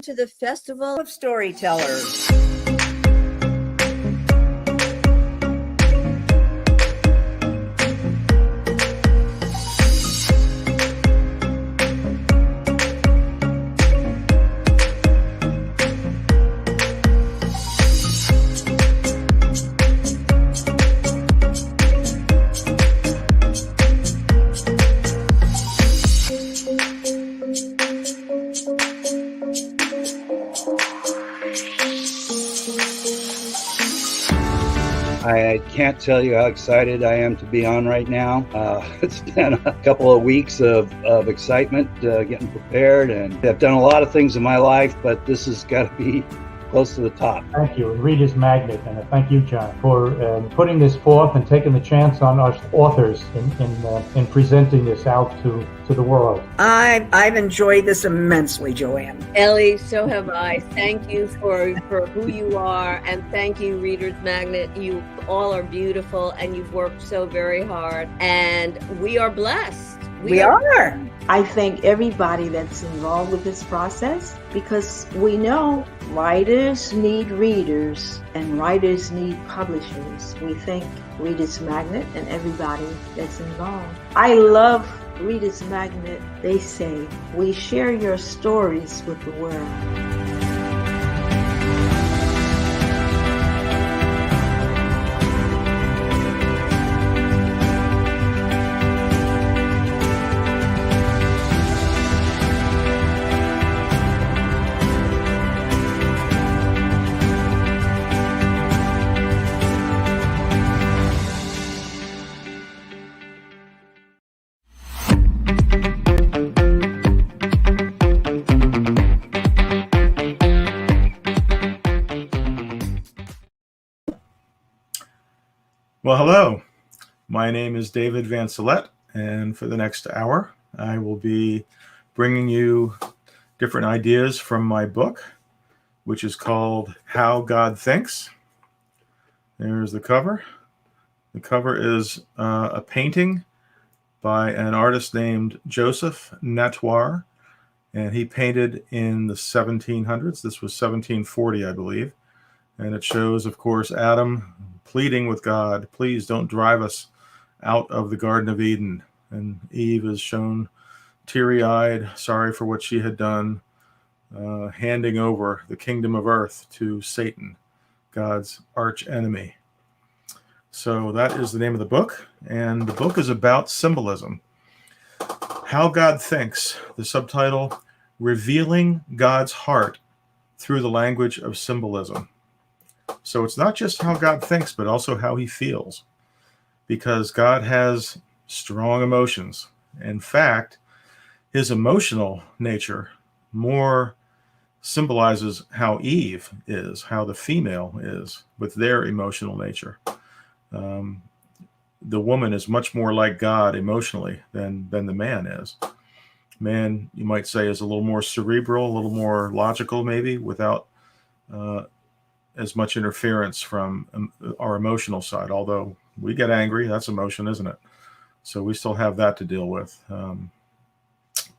to the Festival of Storytellers. I can't tell you how excited I am to be on right now. It's been a couple of weeks of excitement, getting prepared, and I've done a lot of things in my life, but this has got to be close to the top. Thank you, and Reader's Magnet, and thank you, John, for putting this forth and taking the chance on us authors in presenting this out to the world. I've enjoyed this immensely, Joanne. Ellie, so have I. Thank you for who you are, and thank you, Reader's Magnet. You all are beautiful, and you've worked so very hard, and we are blessed. We are. I thank everybody that's involved with this process, because we know writers need readers and writers need publishers. We thank Reader's Magnet and everybody that's involved. I love Reader's Magnet. They say, we share your stories with the world. Well, hello. My name is David VANCELETTE, and for the next hour, I will be bringing you different ideas from my book, which is called How God Thinks. There's the cover. The cover is a painting by an artist named Joseph Natoire, and he painted in the 1700s. This was 1740, I believe. And it shows, of course, Adam pleading with God, please don't drive us out of the Garden of Eden. And Eve is shown teary-eyed, sorry for what she had done, handing over the kingdom of earth to Satan, God's arch enemy. So that is the name of the book, and the book is about symbolism. How God Thinks, the subtitle, Revealing God's Heart Through the Language of Symbolism. So it's not just how God thinks, but also how he feels, because God has strong emotions. In fact, his emotional nature more symbolizes how Eve is, how the female is with their emotional nature. The woman is much more like God emotionally than the man is. Man, you might say, is a little more cerebral, a little more logical, maybe, without as much interference from our emotional side. Although we get angry, that's emotion, isn't it? So we still have that to deal with.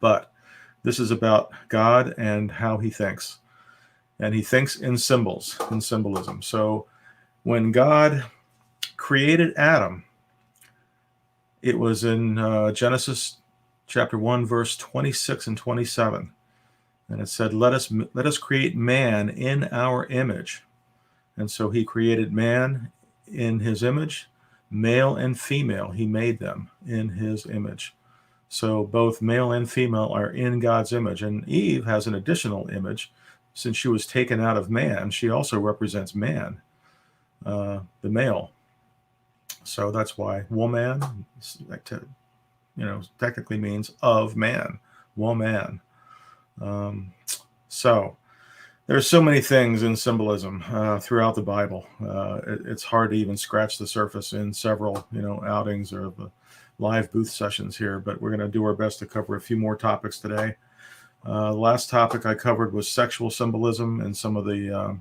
But this is about God and how he thinks. And he thinks in symbols, in symbolism. So when God created Adam, it was in Genesis chapter 1, verse 26 and 27. And it said, let us create man in our image. And so he created man in his image, male and female. He made them in his image. So both male and female are in God's image. And Eve has an additional image. Since she was taken out of man, she also represents man, the male. So that's why woman, technically means of man, woman. So there's so many things in symbolism throughout the Bible. It's hard to even scratch the surface in several, outings or the live booth sessions here, but we're going to do our best to cover a few more topics today. The last topic I covered was sexual symbolism and some of the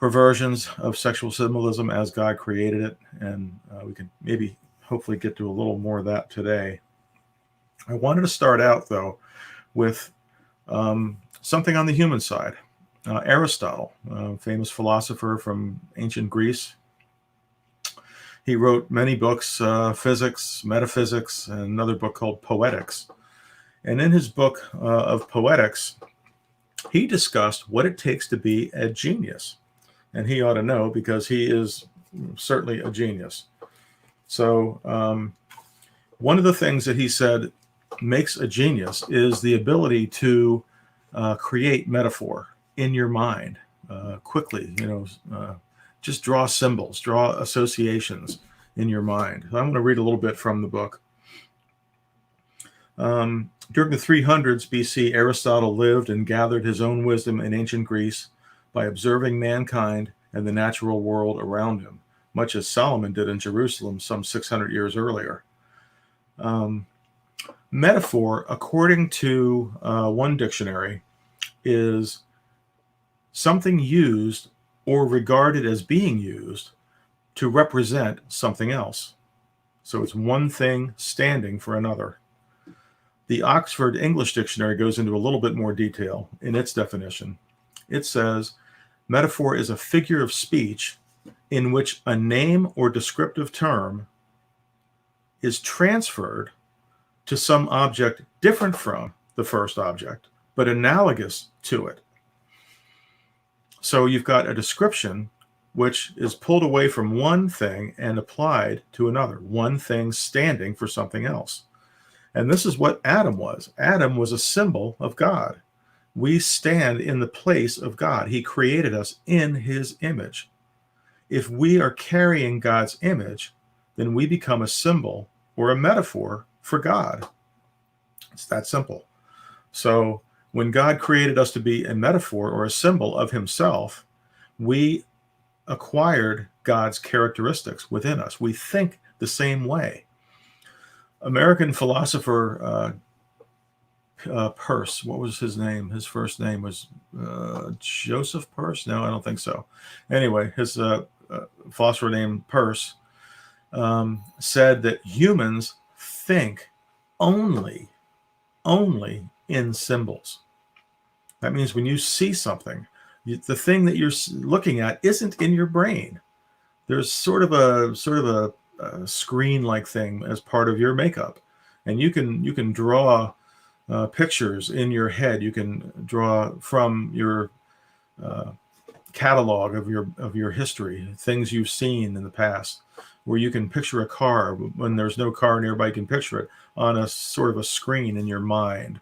perversions of sexual symbolism as God created it. And we can maybe hopefully get to a little more of that today. I wanted to start out, though, with Something on the human side. Aristotle, famous philosopher from ancient Greece. He wrote many books, physics, metaphysics, and another book called Poetics. And in his book of Poetics, he discussed what it takes to be a genius. And he ought to know, because he is certainly a genius. So one of the things that he said makes a genius is the ability to create metaphor in your mind quickly, just draw symbols, draw associations in your mind. I'm going to read a little bit from the book. During the 300s BC, Aristotle lived and gathered his own wisdom in ancient Greece by observing mankind and the natural world around him, much as Solomon did in Jerusalem some 600 years earlier. Metaphor, according to one dictionary, is something used or regarded as being used to represent something else. So it's one thing standing for another. The Oxford English Dictionary goes into a little bit more detail in its definition. It says, metaphor is a figure of speech in which a name or descriptive term is transferred to some object different from the first object, but analogous to it. So you've got a description which is pulled away from one thing and applied to another, one thing standing for something else. And this is what Adam was. Adam was a symbol of God. We stand in the place of God. He created us in his image. If we are carrying God's image, then we become a symbol or a metaphor for God. It's that simple. So when God created us to be a metaphor or a symbol of himself, we acquired God's characteristics within us. We think the same way. American philosopher Peirce, what was his name? His first name was Joseph Peirce? No, I don't think so. Anyway, his philosopher named Peirce said that humans think only in symbols. That means when you see something, the thing that you're looking at isn't in your brain. There's sort of a screen-like thing as part of your makeup, and you can draw pictures in your head. You can draw from your catalog of your history, things you've seen in the past, where you can picture a car when there's no car nearby. You can picture it on a sort of a screen in your mind.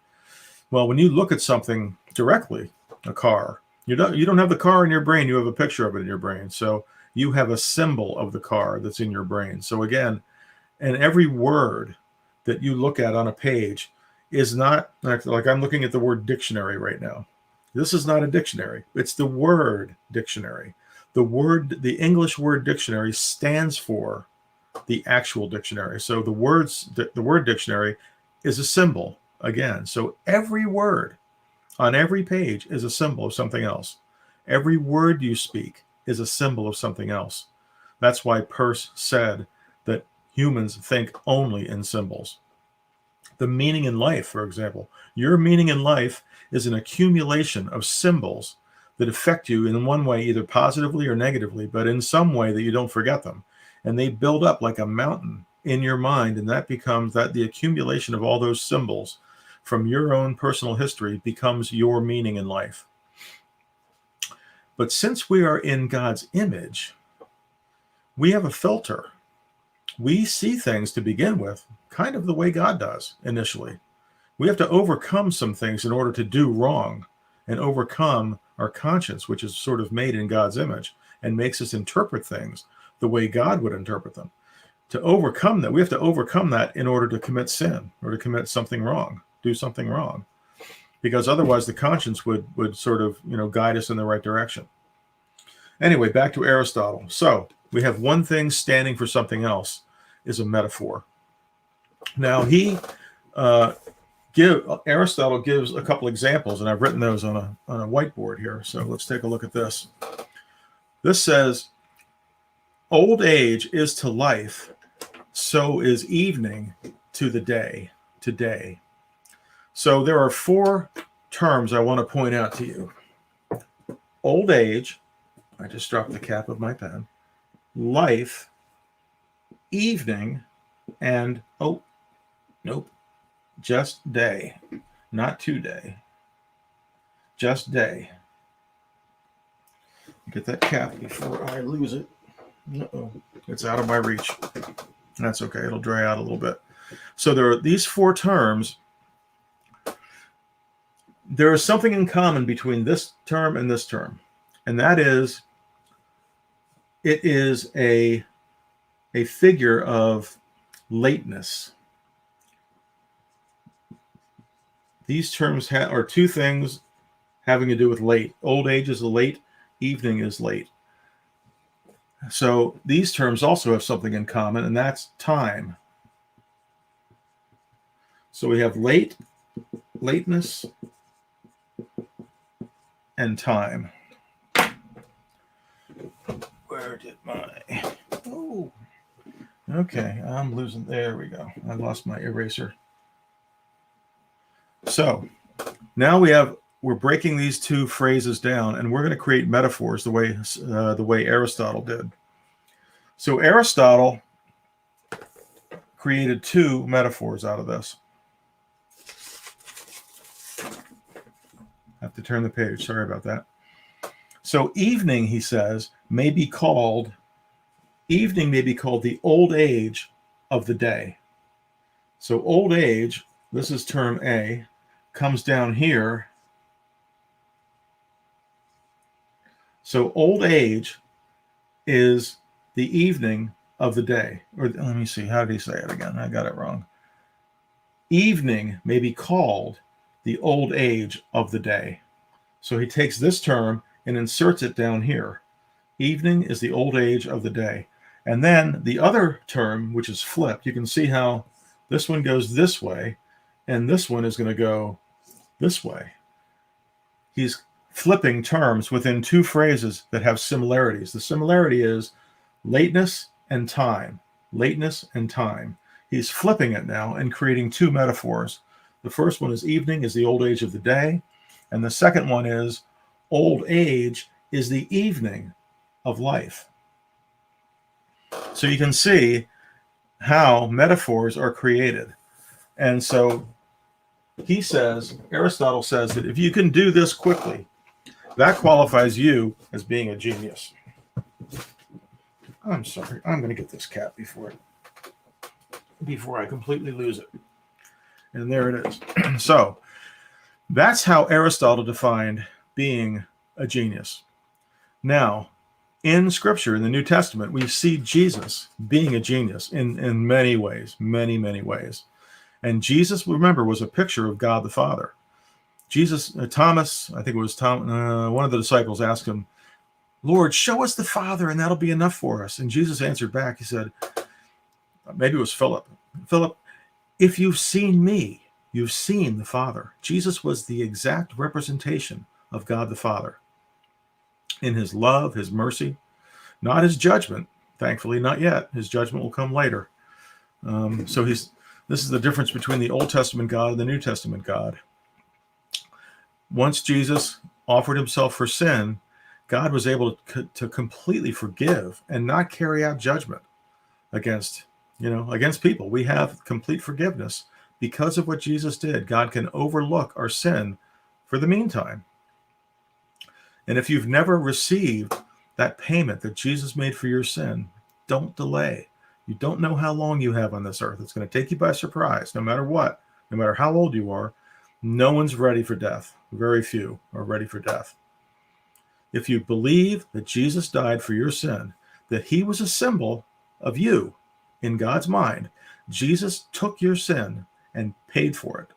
Well, when you look at something directly, a car, you don't have the car in your brain. You have a picture of it in your brain. So you have a symbol of the car that's in your brain. So again, and every word that you look at on a page is not like I'm looking at the word dictionary right now. This is not a dictionary. It's the word dictionary. The English word dictionary stands for the actual dictionary. So the word dictionary is a symbol again. So every word on every page is a symbol of something else. Every word you speak is a symbol of something else. That's why Peirce said that humans think only in symbols. The meaning in life, for example, your meaning in life is an accumulation of symbols that affect you in one way, either positively or negatively, but in some way that you don't forget them. And they build up like a mountain in your mind, and that becomes the accumulation of all those symbols from your own personal history becomes your meaning in life. But since we are in God's image, we have a filter. We see things to begin with kind of the way God does initially. We have to overcome some things in order to do wrong and overcome our conscience, which is sort of made in God's image and makes us interpret things the way God would interpret them. To overcome that, we have to overcome that in order to commit sin or to commit something wrong, do something wrong, because otherwise the conscience would sort of, guide us in the right direction. Anyway, back to Aristotle. So we have one thing standing for something else is a metaphor. Now Aristotle gives a couple examples, and I've written those on a whiteboard here. So let's take a look at this. This says, old age is to life, so is evening to the day, today. So there are four terms I want to point out to you. Old age, I just dropped the cap of my pen, life, evening, and, oh, nope, just day, not today, just day. Get that cap before I lose it. Uh-oh, it's out of my reach. That's okay, it'll dry out a little bit. So there are these four terms. There is something in common between this term and this term, and that is it is a figure of lateness. These terms are two things having to do with late. Old age is late, evening is late. So these terms also have something in common, and that's time. So we have late, lateness, and time. Where did my... Oh, okay, I'm losing... There we go. I lost my eraser. So now we're breaking these two phrases down, and we're going to create metaphors the way Aristotle did. So Aristotle created two metaphors out of this. I have to turn the page. Sorry about that. So evening, he says, may be called the old age of the day. So old age, this is term A, comes down here. So old age is the evening of the day. Or let me see, how did he say it again? I got it wrong. Evening may be called the old age of the day. So he takes this term and inserts it down here. Evening is the old age of the day. And then the other term, which is flipped, you can see how this one goes this way, and this one is going to go this way. He's flipping terms within two phrases that have similarities. The similarity is lateness and time. Lateness and time. He's flipping it now and creating two metaphors. The first one is evening is the old age of the day. And the second one is old age is the evening of life. So you can see how metaphors are created. And so Aristotle says that if you can do this quickly, that qualifies you as being a genius. I'm sorry, I'm going to get this cap before I completely lose it. And there it is. So that's how Aristotle defined being a genius. Now, in Scripture, in the New Testament, we see Jesus being a genius in many ways, many, many ways. And Jesus, remember, was a picture of God the Father. Jesus, Thomas, I think it was one of the disciples asked him, Lord, show us the Father, and that'll be enough for us. And Jesus answered back, he said, maybe it was Philip. Philip, if you've seen me, you've seen the Father. Jesus was the exact representation of God the Father in his love, his mercy, not his judgment. Thankfully, not yet. His judgment will come later. So this is the difference between the Old Testament God and the New Testament God. Once Jesus offered himself for sin, God was able to completely forgive and not carry out judgment against people. We have complete forgiveness because of what Jesus did. God can overlook our sin for the meantime. And if you've never received that payment that Jesus made for your sin, don't delay. You don't know how long you have on this earth. It's going to take you by surprise, no matter what, no matter how old you are. No one's ready for death. Very few are ready for death. If you believe that Jesus died for your sin, that he was a symbol of you in God's mind, Jesus took your sin and paid for it.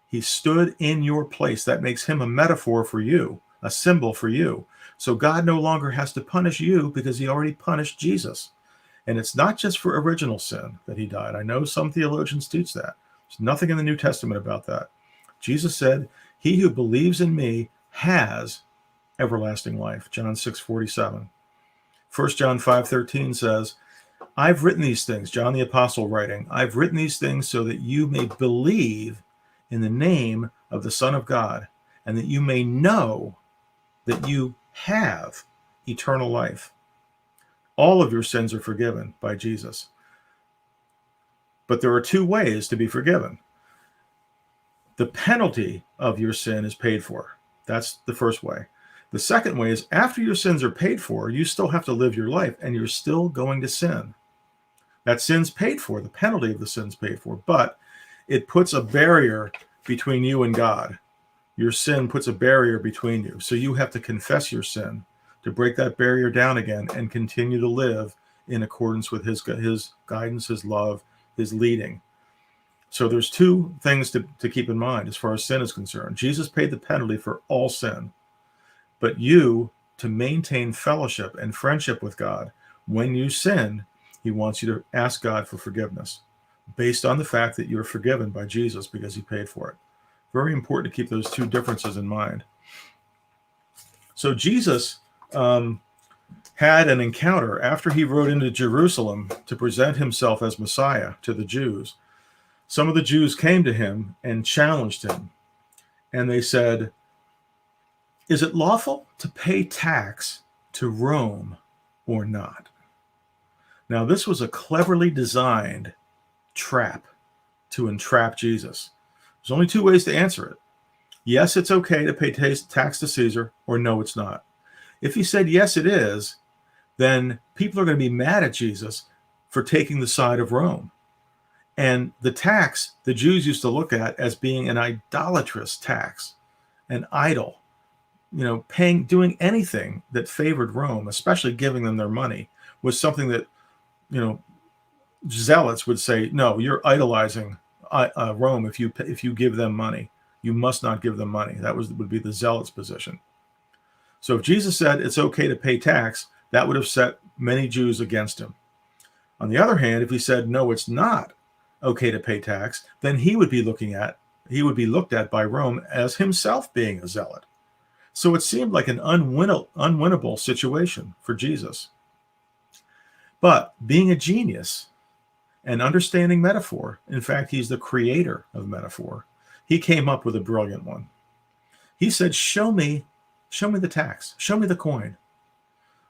He stood in your place. That makes him a metaphor for you, a symbol for you. So God no longer has to punish you because he already punished Jesus. And it's not just for original sin that he died. I know some theologians teach that. There's nothing in the New Testament about that. Jesus said, he who believes in me has everlasting life. John 6:47. 1 John 5:13 says, I've written these things, John the Apostle writing, I've written these things so that you may believe in the name of the Son of God and that you may know that you have eternal life. All of your sins are forgiven by Jesus. But there are two ways to be forgiven. The penalty of your sin is paid for. That's the first way. The second way is after your sins are paid for, you still have to live your life, and you're still going to sin. That sin's paid for, the penalty of the sin's paid for, but it puts a barrier between you and God. Your sin puts a barrier between you. So you have to confess your sin to break that barrier down again and continue to live in accordance with his guidance, his love, his leading. So there's two things to keep in mind as far as sin is concerned. Jesus paid the penalty for all sin. But you, to maintain fellowship and friendship with God, when you sin, he wants you to ask God for forgiveness based on the fact that you're forgiven by Jesus because he paid for it. Very important to keep those two differences in mind. So Jesus had an encounter after he rode into Jerusalem to present himself as Messiah to the Jews. Some of the Jews came to him and challenged him. And they said, "Is it lawful to pay tax to Rome or not?" Now, this was a cleverly designed trap to entrap Jesus. There's only two ways to answer it. Yes, it's okay to pay tax to Caesar, or no, it's not. If he said, yes, it is, then people are going to be mad at Jesus for taking the side of Rome. And the tax, the Jews used to look at as being an idolatrous tax, an idol, doing anything that favored Rome, especially giving them their money, was something that, zealots would say, no, you're idolizing Rome if you give them money. You must not give them money. That would be the zealots' position. So if Jesus said it's okay to pay tax, that would have set many Jews against him. On the other hand, if he said, no, it's not okay to pay tax, then he would be looked at by Rome as himself being a zealot. So it seemed like an unwinnable situation for Jesus. But being a genius and understanding metaphor, in fact, he's the creator of metaphor, he came up with a brilliant one. He said, show me the tax, show me the coin.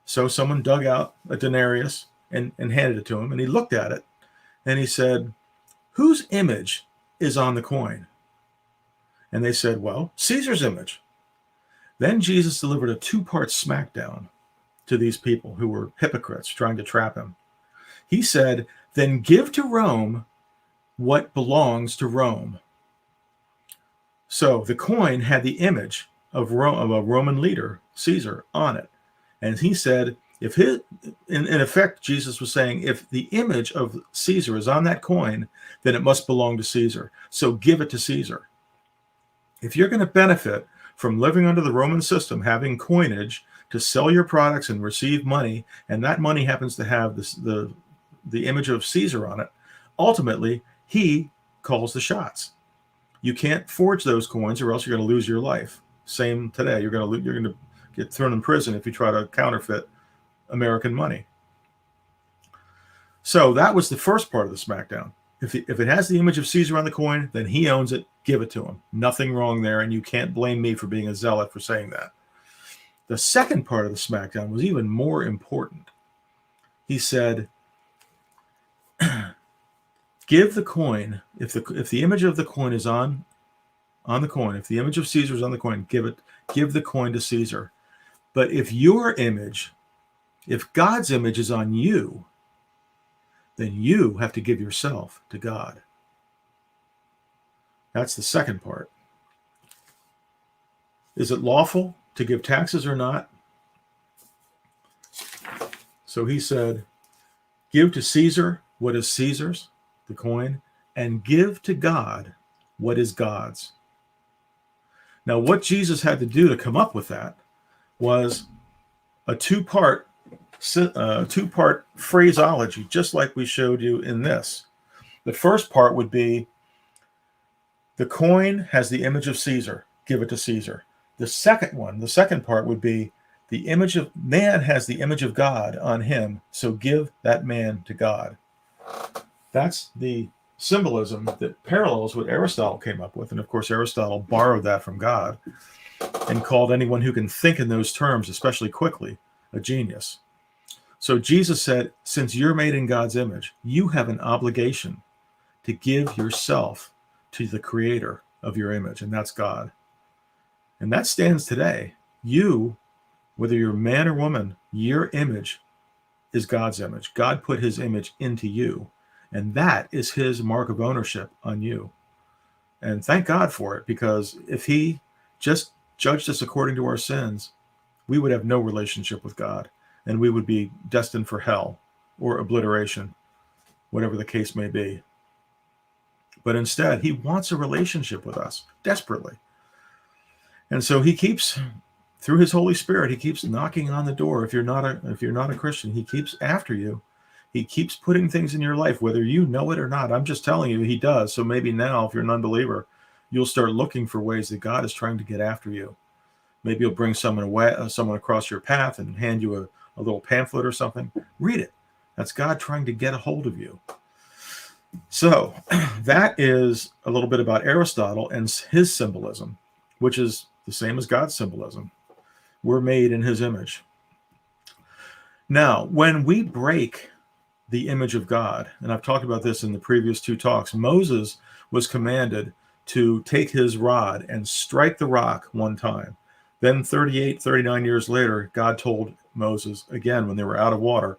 So someone dug out a denarius and handed it to him, and he looked at it, and he said, whose image is on the coin? And they said, well, Caesar's image. Then Jesus delivered a two-part smackdown to these people who were hypocrites trying to trap him. He said, then give to Rome what belongs to Rome. So the coin had the image of a Roman leader, Caesar, on it. And he said, in effect, Jesus was saying, if the image of Caesar is on that coin, then it must belong to Caesar. So give it to Caesar. If you're going to benefit from living under the Roman system, having coinage to sell your products and receive money, and that money happens to have the image of Caesar on it, ultimately, he calls the shots. You can't forge those coins or else you're going to lose your life. Same today. You're going to get thrown in prison if you try to counterfeit American money. So that was the first part of the smackdown. If it has the image of Caesar on the coin, then he owns it. Give it to him. Nothing wrong there, and you can't blame me for being a zealot for saying that. The second part of the smackdown was even more important. He said, give the coin, if the image of the coin is on the coin, if the image of Caesar is on the coin, give the coin to Caesar. But if God's image is on you, then you have to give yourself to God. That's the second part. Is it lawful to give taxes or not? So he said, give to Caesar what is Caesar's, the coin, and give to God what is God's. Now, what Jesus had to do to come up with that was a two-part phraseology, just like we showed you in this. The first part would be, the coin has the image of Caesar, give it to Caesar. The second part would be, the image of man has the image of God on him, so give that man to God. That's the symbolism that parallels what Aristotle came up with. And of course, Aristotle borrowed that from God. and called anyone who can think in those terms, especially quickly, a genius. So Jesus said, since you're made in God's image, you have an obligation to give yourself to the creator of your image, and that's God. And that stands today. You, whether you're man or woman, your image is God's image. God put his image into you, and that is his mark of ownership on you. And thank God for it, because if he just judged us according to our sins, we would have no relationship with God, and we would be destined for hell or obliteration, whatever the case may be. But instead, he wants a relationship with us desperately. And so he keeps, through his Holy Spirit, he keeps knocking on the door. If you're not a Christian, he keeps after you. He keeps putting things in your life, whether you know it or not. I'm just telling you, he does. So maybe now, if you're an unbeliever, you'll start looking for ways that God is trying to get after you. Maybe he'll bring someone across your path and hand you a little pamphlet or something. Read it. That's God trying to get a hold of you. So that is a little bit about Aristotle and his symbolism, which is the same as God's symbolism. We're made in his image. Now, when we break the image of God, and I've talked about this in the previous two talks, Moses was commanded to take his rod and strike the rock one time. Then 39 years later, God told Moses again, when they were out of water,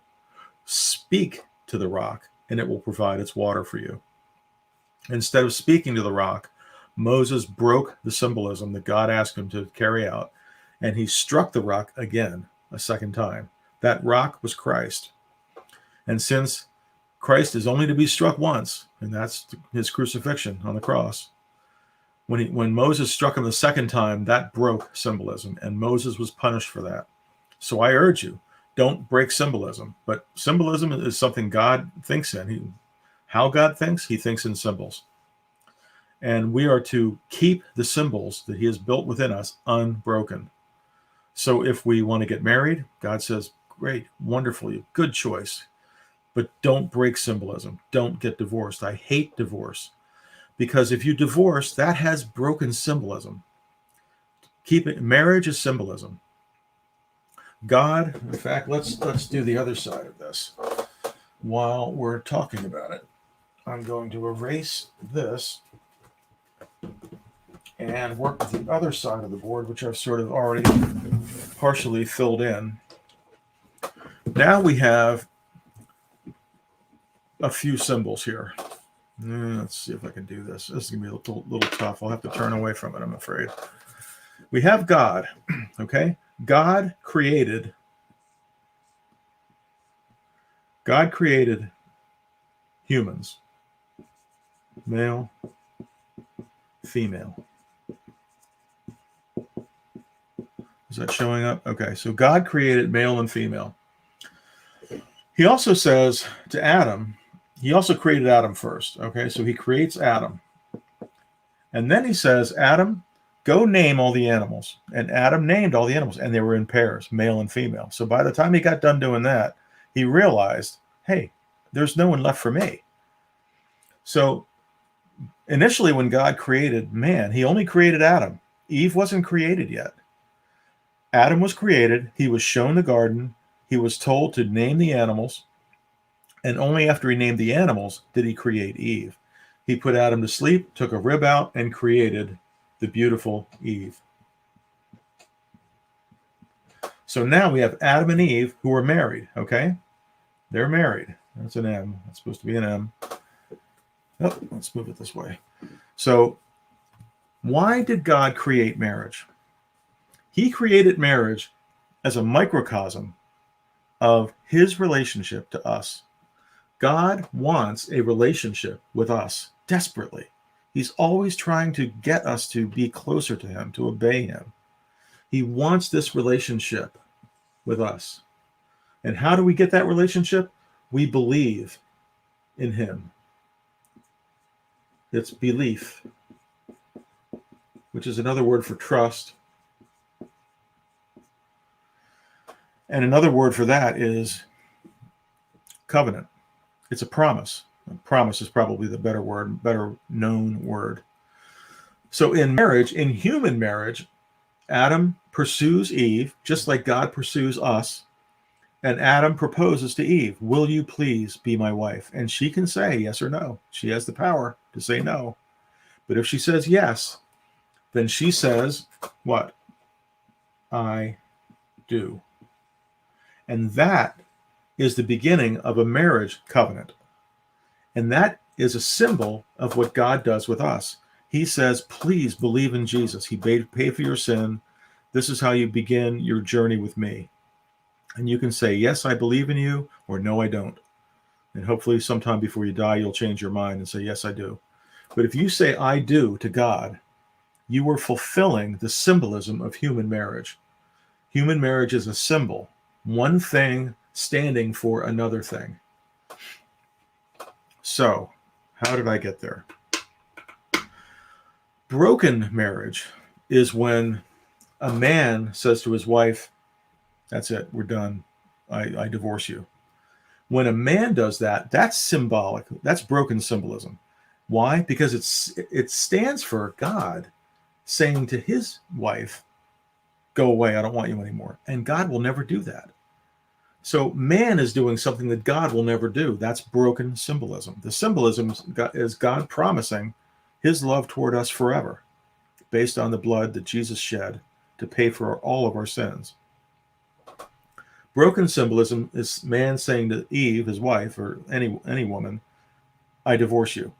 speak to the rock and it will provide its water for you. Instead of speaking to the rock, Moses broke the symbolism that God asked him to carry out, and he struck the rock again, a second time. That rock was Christ. And since Christ is only to be struck once, and that's his crucifixion on the cross, when Moses struck him the second time, that broke symbolism, and Moses was punished for that. So I urge you, don't break symbolism. But symbolism is something God thinks in. How God thinks? He thinks in symbols. And we are to keep the symbols that he has built within us unbroken. So if we want to get married, God says, great, wonderful, good choice. But don't break symbolism. Don't get divorced. I hate divorce. Because if you divorce, that has broken symbolism. Marriage is symbolism. God, in fact, let's do the other side of this while we're talking about it. I'm going to erase this and work with the other side of the board, which I've sort of already partially filled in. Now we have a few symbols here. Let's see if I can do this. This is going to be a little tough. I'll have to turn away from it, I'm afraid. We have God, okay? God created humans, male, female. Is that showing up? Okay, so God created male and female. He also says to Adam, he also created Adam first. Okay, so he creates Adam. And then he says, Adam, go name all the animals. And Adam named all the animals, and they were in pairs, male and female. So by the time he got done doing that, he realized, hey, there's no one left for me. So initially when God created man, he only created Adam. Eve wasn't created yet. Adam was created. He was shown the garden. He was told to name the animals. And only after he named the animals did he create Eve. He put Adam to sleep, took a rib out, and created the beautiful Eve. So now we have Adam and Eve who are married, okay? They're married. That's an M. That's supposed to be an M. Oh, let's move it this way. So why did God create marriage? He created marriage as a microcosm of his relationship to us. God wants a relationship with us desperately. He's always trying to get us to be closer to him, to obey him. He wants this relationship with us. And how do we get that relationship? We believe in him. It's belief, which is another word for trust. And another word for that is covenant. It's a promise. A promise is probably the better word, better known word. So in marriage, in human marriage, Adam pursues Eve just like God pursues us. And Adam proposes to Eve, will you please be my wife? And she can say yes or no. She has the power to say no. But if she says yes, then she says, what? I do. And that is the beginning of a marriage covenant. And that is a symbol of what God does with us. He says, please believe in Jesus. He paid for your sin. This is how you begin your journey with me. And you can say, yes, I believe in you, or no, I don't. And hopefully sometime before you die, you'll change your mind and say, yes, I do. But if you say, I do to God, you are fulfilling the symbolism of human marriage. Human marriage is a symbol, one thing standing for another thing. So, how did I get there? Broken marriage is when a man says to his wife, that's it, we're done. I divorce you. When a man does that, that's symbolic. That's broken symbolism. Why? Because it stands for God saying to his wife, go away, I don't want you anymore. And God will never do that. So man is doing something that God will never do. That's broken symbolism. The symbolism is God promising his love toward us forever, based on the blood that Jesus shed to pay for all of our sins. Broken symbolism is man saying to Eve, his wife, or any woman, I divorce you.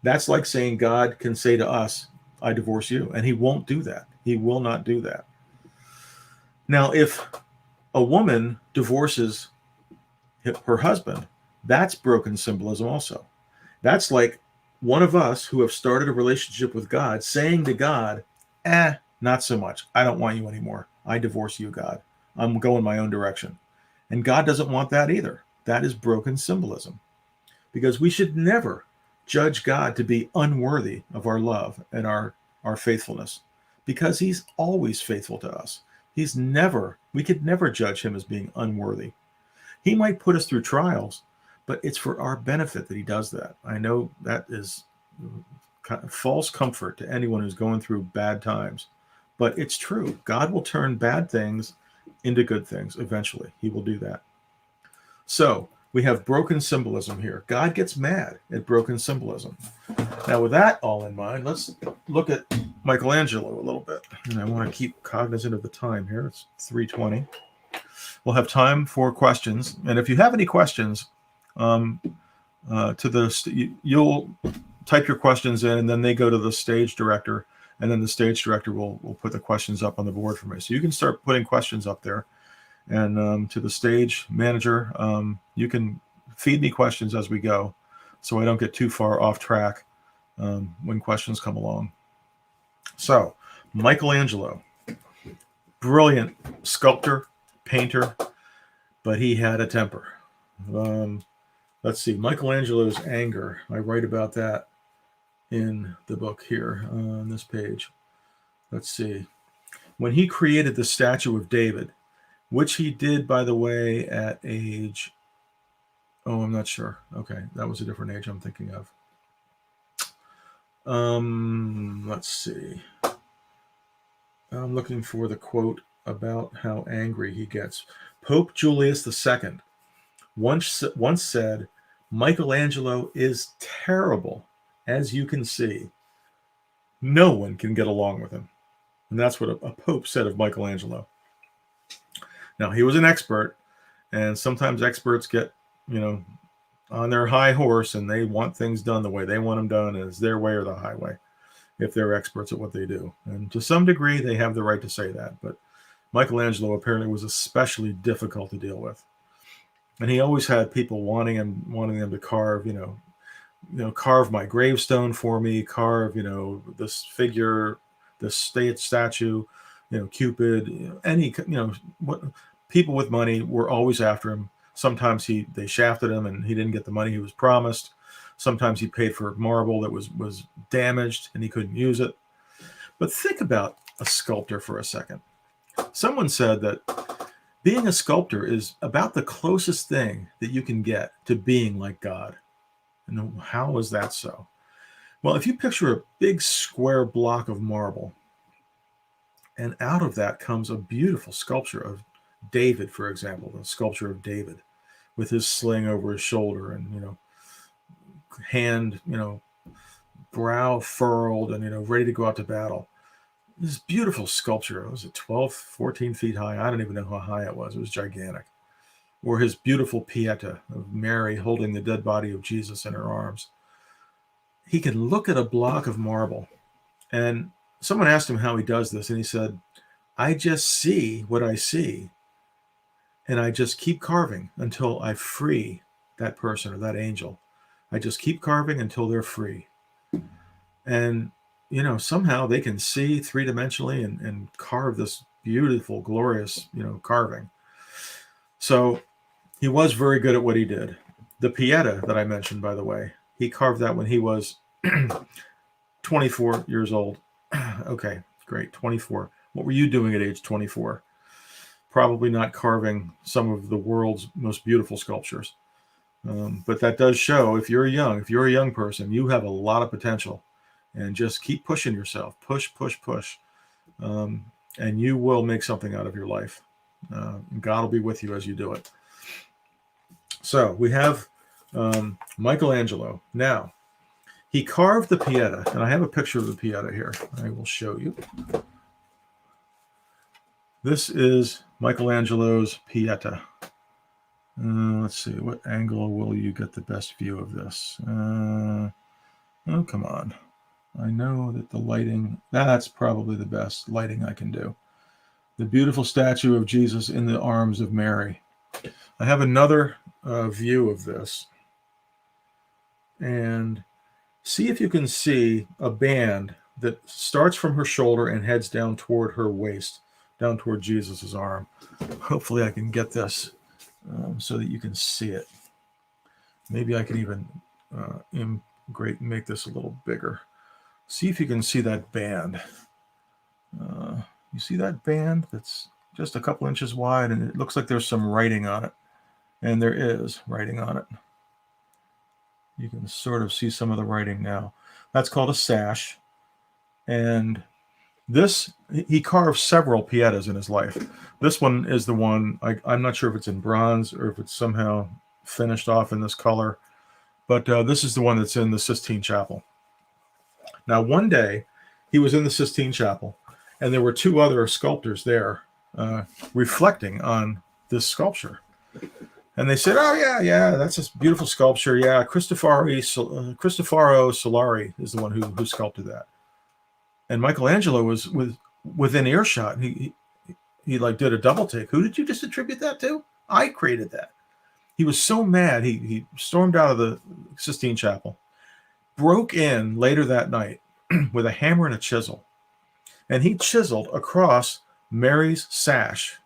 That's like saying God can say to us, I divorce you. And he won't do that. He will not do that. Now, if a woman divorces her husband, that's broken symbolism also. That's like one of us who have started a relationship with God saying to God, not so much. I don't want you anymore. I divorce you, God. I'm going my own direction. And God doesn't want that either. That is broken symbolism. Because we should never judge God to be unworthy of our love and our faithfulness, because he's always faithful to us. We could never judge him as being unworthy. He might put us through trials, but it's for our benefit that he does that. I know that is false comfort to anyone who's going through bad times, but it's true. God will turn bad things into good things eventually. He will do that. So we have broken symbolism here. God gets mad at broken symbolism. Now, with that all in mind, let's look at Michelangelo a little bit. And I want to keep cognizant of the time here. It's 3:20. We'll have time for questions. And if you have any questions, you'll type your questions in, and then they go to the stage director, and then the stage director will put the questions up on the board for me. So you can start putting questions up there. And to the stage manager, you can feed me questions as we go, so I don't get too far off track when questions come along. So, Michelangelo, brilliant sculptor, painter, but he had a temper. Let's see, Michelangelo's anger. I write about that in the book here on this page. Let's see. When he created the statue of David, which he did, by the way, at age, I'm not sure. Okay, that was a different age I'm thinking of. Let's see. I'm looking for the quote about how angry he gets. Pope Julius II once said, Michelangelo is terrible, as you can see. No one can get along with him. And that's what a pope said of Michelangelo. Now, he was an expert, and sometimes experts get, on their high horse, and they want things done the way they want them done, and it's their way or the highway, if they're experts at what they do. And to some degree, they have the right to say that. But Michelangelo apparently was especially difficult to deal with. And he always had people wanting them to carve, carve my gravestone for me, carve, this figure, this statue, Cupid, what people with money were always after him. Sometimes they shafted him and he didn't get the money he was promised. Sometimes he paid for marble that was damaged and he couldn't use it. But think about a sculptor for a second. Someone said that being a sculptor is about the closest thing that you can get to being like God. And how is that so? Well, if you picture a big square block of marble, And out of that comes a beautiful sculpture of David, for example, the sculpture of David with his sling over his shoulder and, hand, brow furled and, ready to go out to battle. This beautiful sculpture. Was it 12, 14 feet high? I don't even know how high it was. It was gigantic. Or his beautiful Pieta of Mary holding the dead body of Jesus in her arms. He can look at a block of marble. And someone asked him how he does this. And he said, I just see what I see. And I just keep carving until I free that person or that angel. I just keep carving until they're free. And, somehow they can see three-dimensionally and carve this beautiful, glorious, carving. So he was very good at what he did. The Pieta that I mentioned, by the way, he carved that when he was 24 years old. Okay, great, 24. What were you doing at age 24? Probably not carving some of the world's most beautiful sculptures. But that does show if you're a young person, you have a lot of potential. And just keep pushing yourself. Push. And you will make something out of your life. God will be with you as you do it. So we have Michelangelo. Now, he carved the Pieta. And I have a picture of the Pieta here. I will show you. This is Michelangelo's Pieta. Let's see. What angle will you get the best view of this? Oh, come on. I know that the lighting, that's probably the best lighting I can do. The beautiful statue of Jesus in the arms of Mary. I have another view of this. And see if you can see a band that starts from her shoulder and heads down toward her waist, down toward Jesus's arm. Hopefully I can get this so that you can see it. Maybe I can even make this a little bigger. See if you can see that band. You see that band that's just a couple inches wide, and it looks like there's some writing on it. And there is writing on it. You can sort of see some of the writing now. That's called a sash. And this, he carved several Pietas in his life. This one is the one, I'm not sure if it's in bronze or if it's somehow finished off in this color. But this is the one that's in the Sistine Chapel. Now, one day, he was in the Sistine Chapel, and there were two other sculptors there reflecting on this sculpture. And they said, oh, yeah, that's a beautiful sculpture. Yeah, Cristoforo Solari is the one who sculpted that. And Michelangelo was within earshot. He did a double take. Who did you just attribute that to? I created that. He was so mad, he stormed out of the Sistine Chapel, broke in later that night with a hammer and a chisel, and he chiseled across Mary's sash,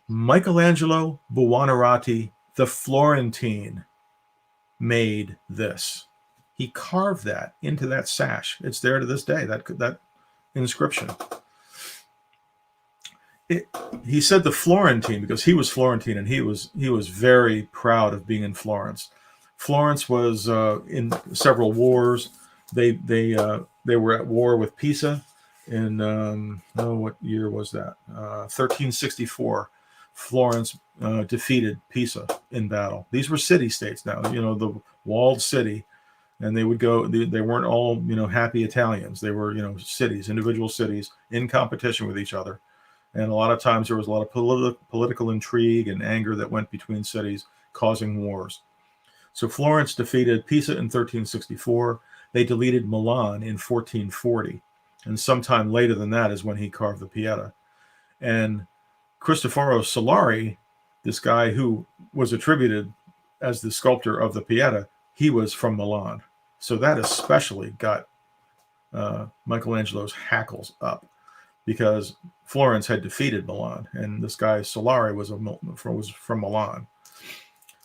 Michelangelo Buonarroti, the Florentine, made this. He carved that into that sash. It's there to this day, that inscription. He said the Florentine because he was Florentine, and he was very proud of being in Florence. Florence was in several wars. They were at war with Pisa in what year was that? 1364. Florence defeated Pisa in battle. These were city-states now, the walled city, and they would go. They weren't all happy Italians. They were cities, individual cities in competition with each other. And a lot of times there was a lot of political intrigue and anger that went between cities, causing wars. So Florence defeated Pisa in 1364. They deleted Milan in 1440. And sometime later than that is when he carved the Pieta. And Cristoforo Solari, this guy who was attributed as the sculptor of the Pieta, he was from Milan. So that especially got Michelangelo's hackles up, because Florence had defeated Milan, and this guy Solari was from Milan.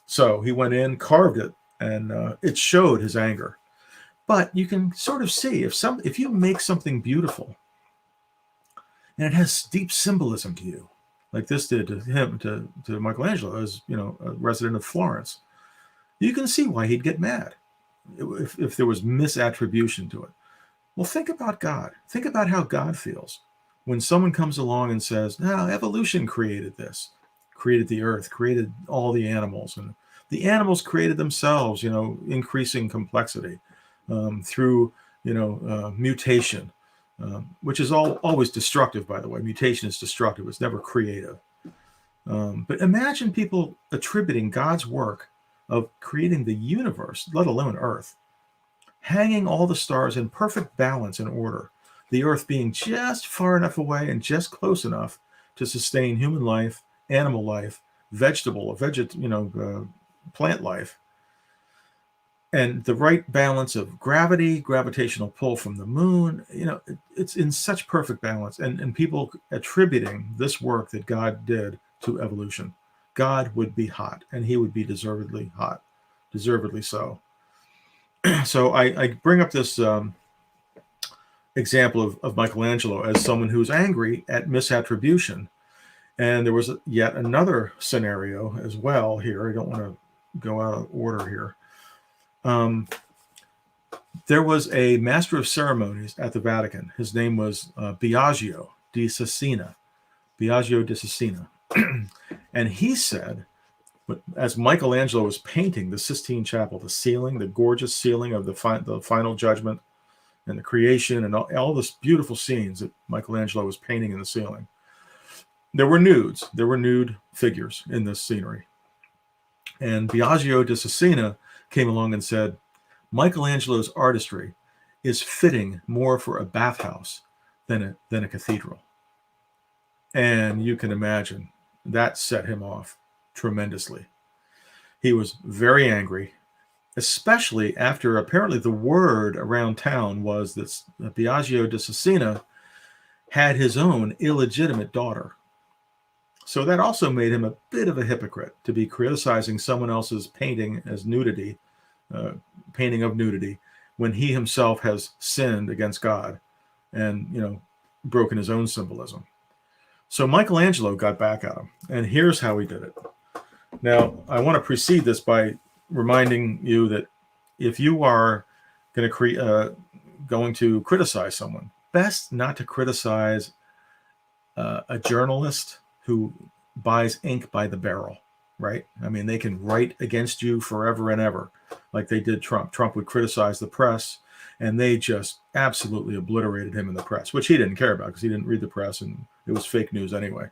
So he went in, carved it, and it showed his anger. But you can sort of see if you make something beautiful and it has deep symbolism to you, like this did to him, to Michelangelo, as a resident of Florence, you can see why he'd get mad if there was misattribution to it. Well, think about God. Think about how God feels. when someone comes along and says, "No, evolution created this, created the earth, created all the animals, and the animals created themselves," increasing complexity through, mutation, which is always destructive, by the way. Mutation is destructive. It's never creative. But imagine people attributing God's work of creating the universe, let alone Earth, hanging all the stars in perfect balance and order, the Earth being just far enough away and just close enough to sustain human life, animal life, plant life, and the right balance of gravity, gravitational pull from the moon. It's in such perfect balance, and people attributing this work that God did to evolution. God would be hot, and he would be deservedly hot, deservedly so. So I bring up this example of Michelangelo as someone who's angry at misattribution. And there was yet another scenario as well here. I don't want to go out of order here. There was a master of ceremonies at the Vatican. His name was Biagio di Cesena. And he said, as Michelangelo was painting the Sistine Chapel, the ceiling, the gorgeous ceiling of the Final Judgment and the creation and all this beautiful scenes that Michelangelo was painting in the ceiling, there were nudes. There were nude figures in this scenery. And Biagio di Cesena came along and said, Michelangelo's artistry is fitting more for a bathhouse than a cathedral. And you can imagine that set him off tremendously. He was very angry, especially after apparently the word around town was that Biagio di Cesena had his own illegitimate daughter. So that also made him a bit of a hypocrite to be criticizing someone else's painting as nudity, painting of nudity, when he himself has sinned against God and, broken his own symbolism. So Michelangelo got back at him, and here's how he did it. Now, I want to precede this by reminding you that if you are going to criticize someone, best not to criticize a journalist who buys ink by the barrel, right? I mean, they can write against you forever and ever, like they did Trump. Trump would criticize the press, and they just absolutely obliterated him in the press, which he didn't care about because he didn't read the press, and it was fake news anyway.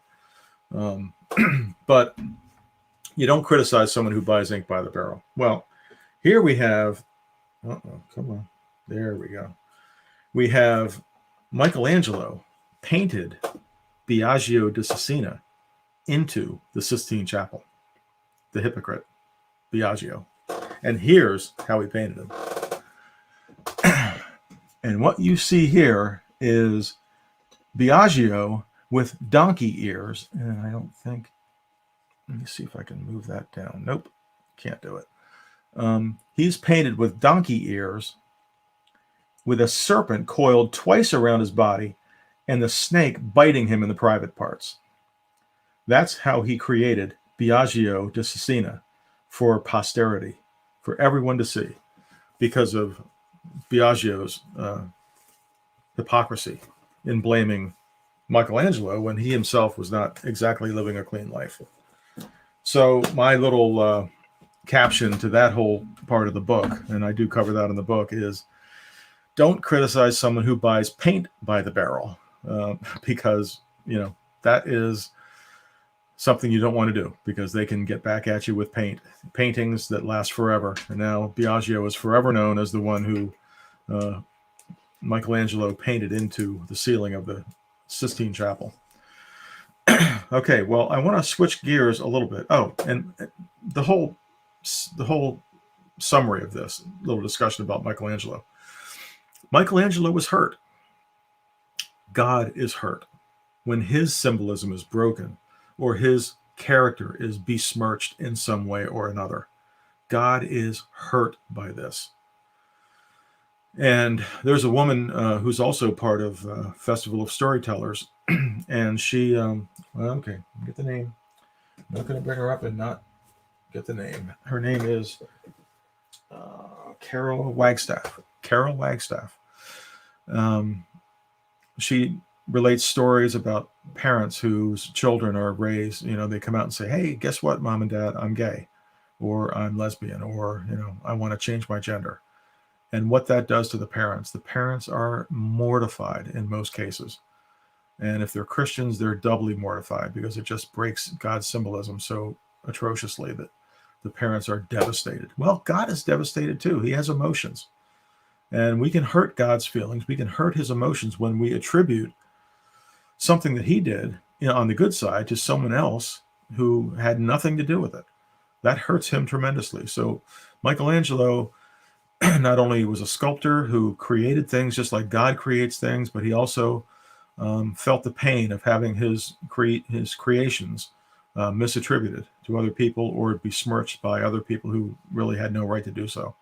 But you don't criticize someone who buys ink by the barrel. Well, here we have, come on, there we go. We have Michelangelo painted Biagio di Cesena into the Sistine Chapel, the hypocrite, Biagio. And here's how he painted him. And what you see here is Biagio with donkey ears. And I don't think, let me see if I can move that down. Nope, can't do it. He's painted with donkey ears with a serpent coiled twice around his body and the snake biting him in the private parts. That's how he created Biagio di Cesena for posterity, for everyone to see, because of Biagio's hypocrisy in blaming Michelangelo when he himself was not exactly living a clean life. So my little caption to that whole part of the book, and I do cover that in the book, is don't criticize someone who buys paint by the barrel, because, that is something you don't want to do, because they can get back at you with paintings that last forever. And now Biagio is forever known as the one who Michelangelo painted into the ceiling of the Sistine Chapel. Okay, well, I want to switch gears a little bit. Oh, and the whole summary of this little discussion about Michelangelo. Michelangelo was hurt. God is hurt when his symbolism is broken or his character is besmirched in some way or another. God is hurt by this. And there's a woman who's also part of Festival of Storytellers, and she, get the name. I'm not going to bring her up and not get the name. Her name is Carol Wagstaff. Carol Wagstaff. She relates stories about parents whose children are raised, they come out and say, hey, guess what, mom and dad, I'm gay, or I'm lesbian, or, I want to change my gender. And what that does to the parents are mortified in most cases. And if they're Christians, they're doubly mortified because it just breaks God's symbolism so atrociously that the parents are devastated. Well, God is devastated too. He has emotions. And we can hurt God's feelings. We can hurt his emotions when we attribute something that he did, on the good side to someone else who had nothing to do with it. That hurts him tremendously. So Michelangelo not only was a sculptor who created things just like God creates things, but he also felt the pain of having his creations misattributed to other people or besmirched by other people who really had no right to do so.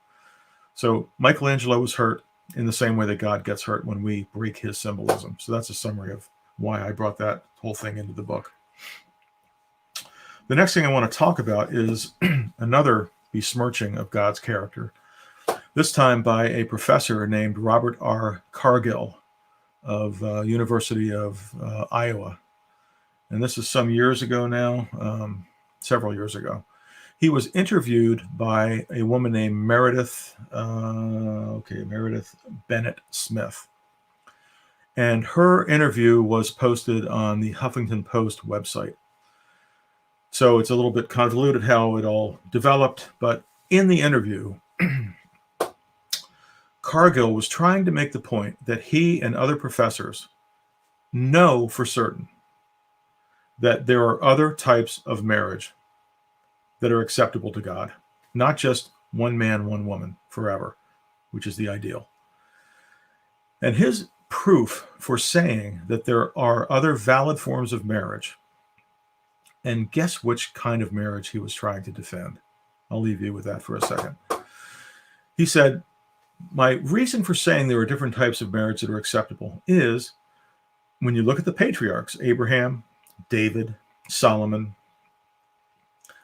So Michelangelo was hurt in the same way that God gets hurt when we break his symbolism. So that's a summary of why I brought that whole thing into the book. The next thing I want to talk about is another besmirching of God's character, this time by a professor named Robert R. Cargill of University of Iowa. And this is some years ago now, several years ago. He was interviewed by a woman named Meredith Bennett Smith. And her interview was posted on the Huffington Post website. So it's a little bit convoluted how it all developed, but in the interview, Cargill was trying to make the point that he and other professors know for certain that there are other types of marriage that are acceptable to God, not just one man, one woman forever, which is the ideal. And his proof for saying that there are other valid forms of marriage, and guess which kind of marriage he was trying to defend? I'll leave you with that for a second. He said, my reason for saying there are different types of marriage that are acceptable is when you look at the patriarchs, Abraham, David, Solomon,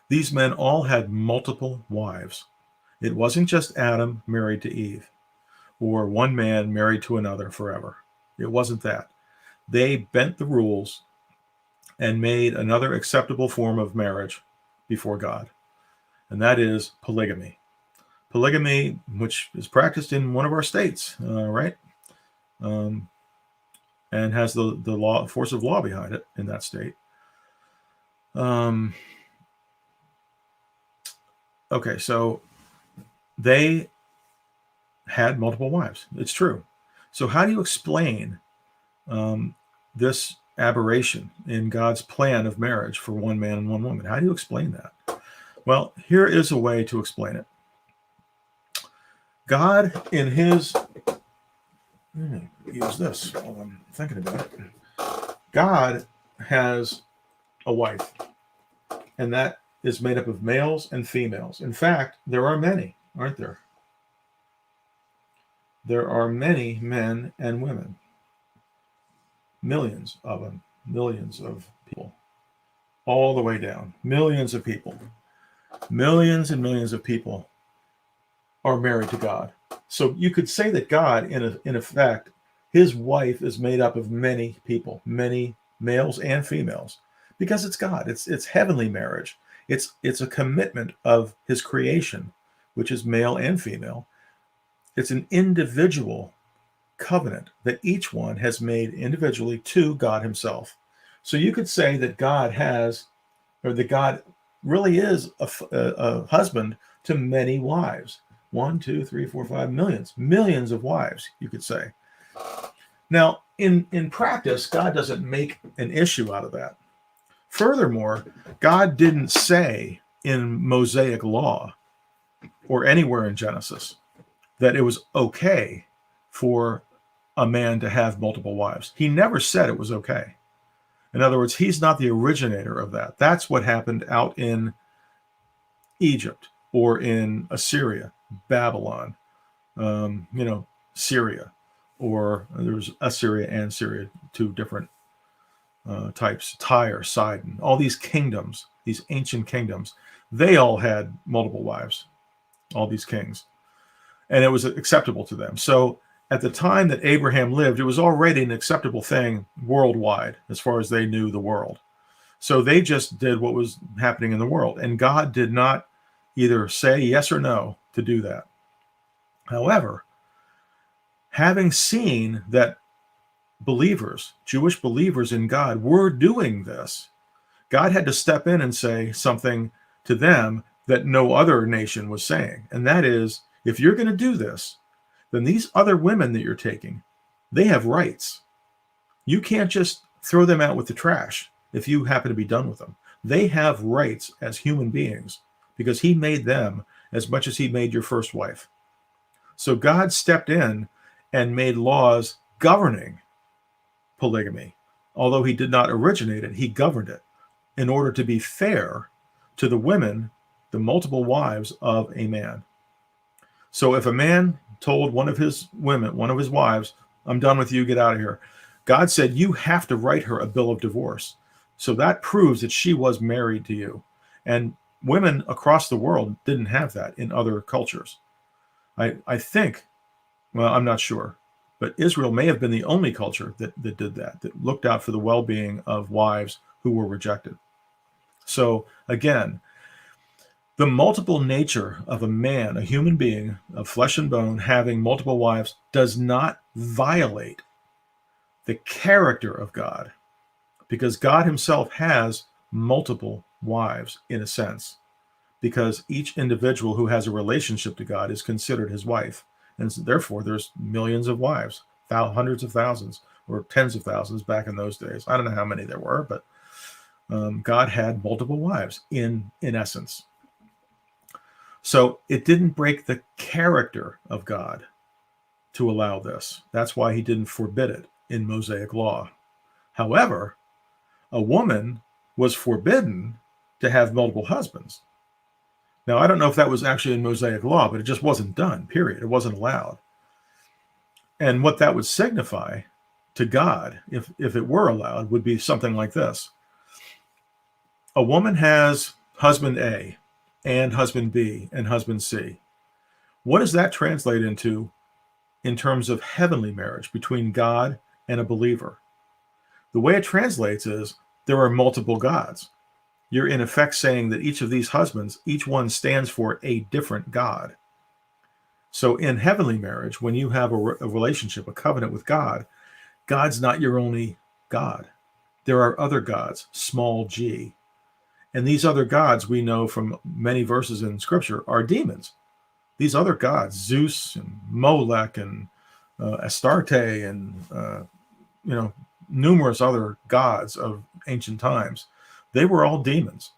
these men all had multiple wives. It wasn't just Adam married to Eve or one man married to another forever. It wasn't that. They bent the rules and made another acceptable form of marriage before God, and that is polygamy. Polygamy, which is practiced in one of our states, right? And has the law, force of law behind it in that state. Okay, so they had multiple wives. It's true. So how do you explain this aberration in God's plan of marriage for one man and one woman? How do you explain that? Well, here is a way to explain it. God, in his, use this while I'm thinking about it. God has a wife, and that is made up of males and females. In fact, there are many, aren't there? There are many men and women. Millions of them, millions of people, all the way down. Millions of people, millions and millions of people are married to God. So you could say that God, in effect, his wife is made up of many people, many males and females, because it's God. It's heavenly marriage. It's a commitment of his creation, which is male and female. It's an individual covenant that each one has made individually to God himself. So you could say that God has, or that God really is a husband to many wives. 1, 2, 3, 4, 5 millions of wives, you could say. Now, in practice, God doesn't make an issue out of that. Furthermore, God didn't say in Mosaic law or anywhere in Genesis that it was okay for a man to have multiple wives. He never said it was okay. In other words, he's not the originator of that. That's what happened out in Egypt or in Assyria, Babylon, Syria, or there's Assyria and Syria, two different types, Tyre, Sidon, all these kingdoms, these ancient kingdoms, they all had multiple wives, all these kings, and it was acceptable to them. So at the time that Abraham lived, it was already an acceptable thing worldwide as far as they knew the world. So they just did what was happening in the world. And God did not either say yes or no to do that. However, having seen that believers, Jewish believers in God, were doing this, God had to step in and say something to them that no other nation was saying. And that is, if you're going to do this, then these other women that you're taking, they have rights. You can't just throw them out with the trash if you happen to be done with them. They have rights as human beings because he made them as much as he made your first wife. So God stepped in and made laws governing polygamy. Although he did not originate it, he governed it in order to be fair to the women, the multiple wives of a man. So if a man told one of his women, one of his wives, I'm done with you, get out of here, God said, you have to write her a bill of divorce. So that proves that she was married to you. And women across the world didn't have that in other cultures. I think, well, I'm not sure, but Israel may have been the only culture that did that looked out for the well-being of wives who were rejected. So again, the multiple nature of a man, a human being of flesh and bone, having multiple wives does not violate the character of God, because God himself has multiple wives in a sense, because each individual who has a relationship to God is considered his wife. And so therefore, there's millions of wives, hundreds of thousands, or tens of thousands back in those days. I don't know how many there were, but God had multiple wives in essence. So it didn't break the character of God to allow this. That's why he didn't forbid it in Mosaic law. However, a woman was forbidden to have multiple husbands. Now, I don't know if that was actually in Mosaic law, but it just wasn't done, period. It wasn't allowed. And what that would signify to God, if it were allowed, would be something like this. A woman has husband A and husband B and husband C. What does that translate into in terms of heavenly marriage between God and a believer? The way it translates is there are multiple gods. You're in effect saying that each of these husbands, each one stands for a different God. So in heavenly marriage, when you have a relationship, a covenant with God, God's not your only God. There are other gods, small g. And these other gods, we know from many verses in Scripture, are demons. These other gods, Zeus and Molech and Astarte and numerous other gods of ancient times, they were all demons,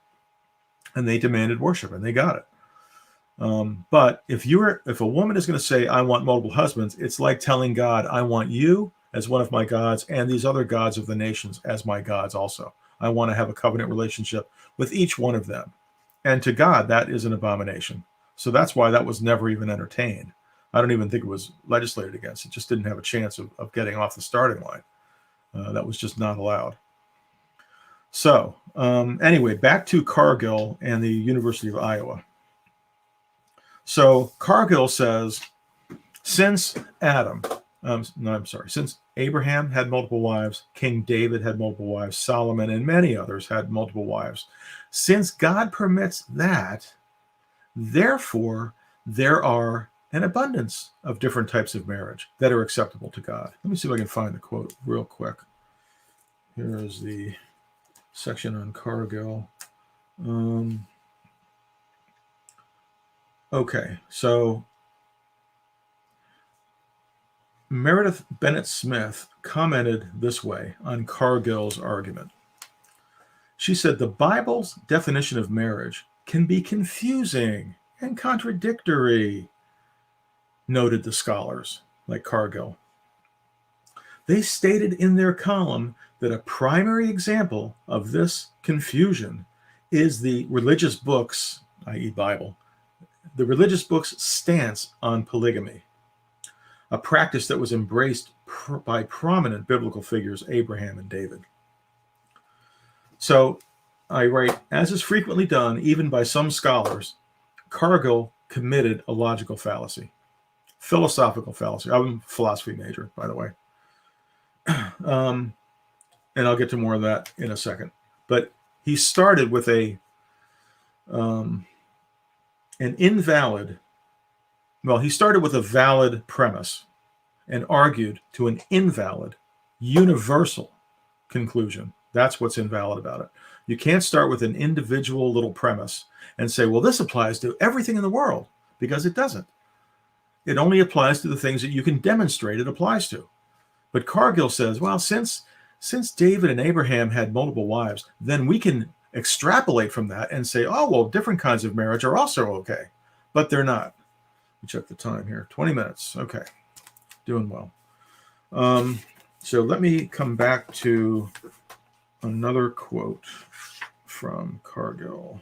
and they demanded worship, and they got it. But if a woman is going to say, I want multiple husbands, it's like telling God, I want you as one of my gods and these other gods of the nations as my gods also. I want to have a covenant relationship with each one of them. And to God, that is an abomination. So that's why that was never even entertained. I don't even think it was legislated against. It just didn't have a chance of getting off the starting line. That was just not allowed. So anyway, back to Cargill and the University of Iowa. So Cargill says, since Abraham had multiple wives, King David had multiple wives, Solomon and many others had multiple wives. Since God permits that, therefore, there are an abundance of different types of marriage that are acceptable to God. Let me see if I can find the quote real quick. Here is the section on Cargill. Okay, so Meredith Bennett Smith commented this way on Cargill's argument. She said, the Bible's definition of marriage can be confusing and contradictory, noted the scholars like Cargill. They stated in their column that a primary example of this confusion is the religious books, i.e. Bible, the religious books' stance on polygamy, a practice that was embraced by prominent biblical figures, Abraham and David. So I write, as is frequently done, even by some scholars, Cargill committed a logical fallacy. philosophical fallacy. I'm a philosophy major, by the way. And I'll get to more of that in a second. But he started with an invalid, well, he started with a valid premise and argued to an invalid, universal conclusion. That's what's invalid about it. You can't start with an individual little premise and say, well, this applies to everything in the world, because it doesn't. It only applies to the things that you can demonstrate it applies to. But Cargill says, well, since David and Abraham had multiple wives, then we can extrapolate from that and say, oh, well, different kinds of marriage are also okay. But they're not. Let me check the time here. 20 minutes. Okay. Doing well. So let me come back to another quote from Cargill.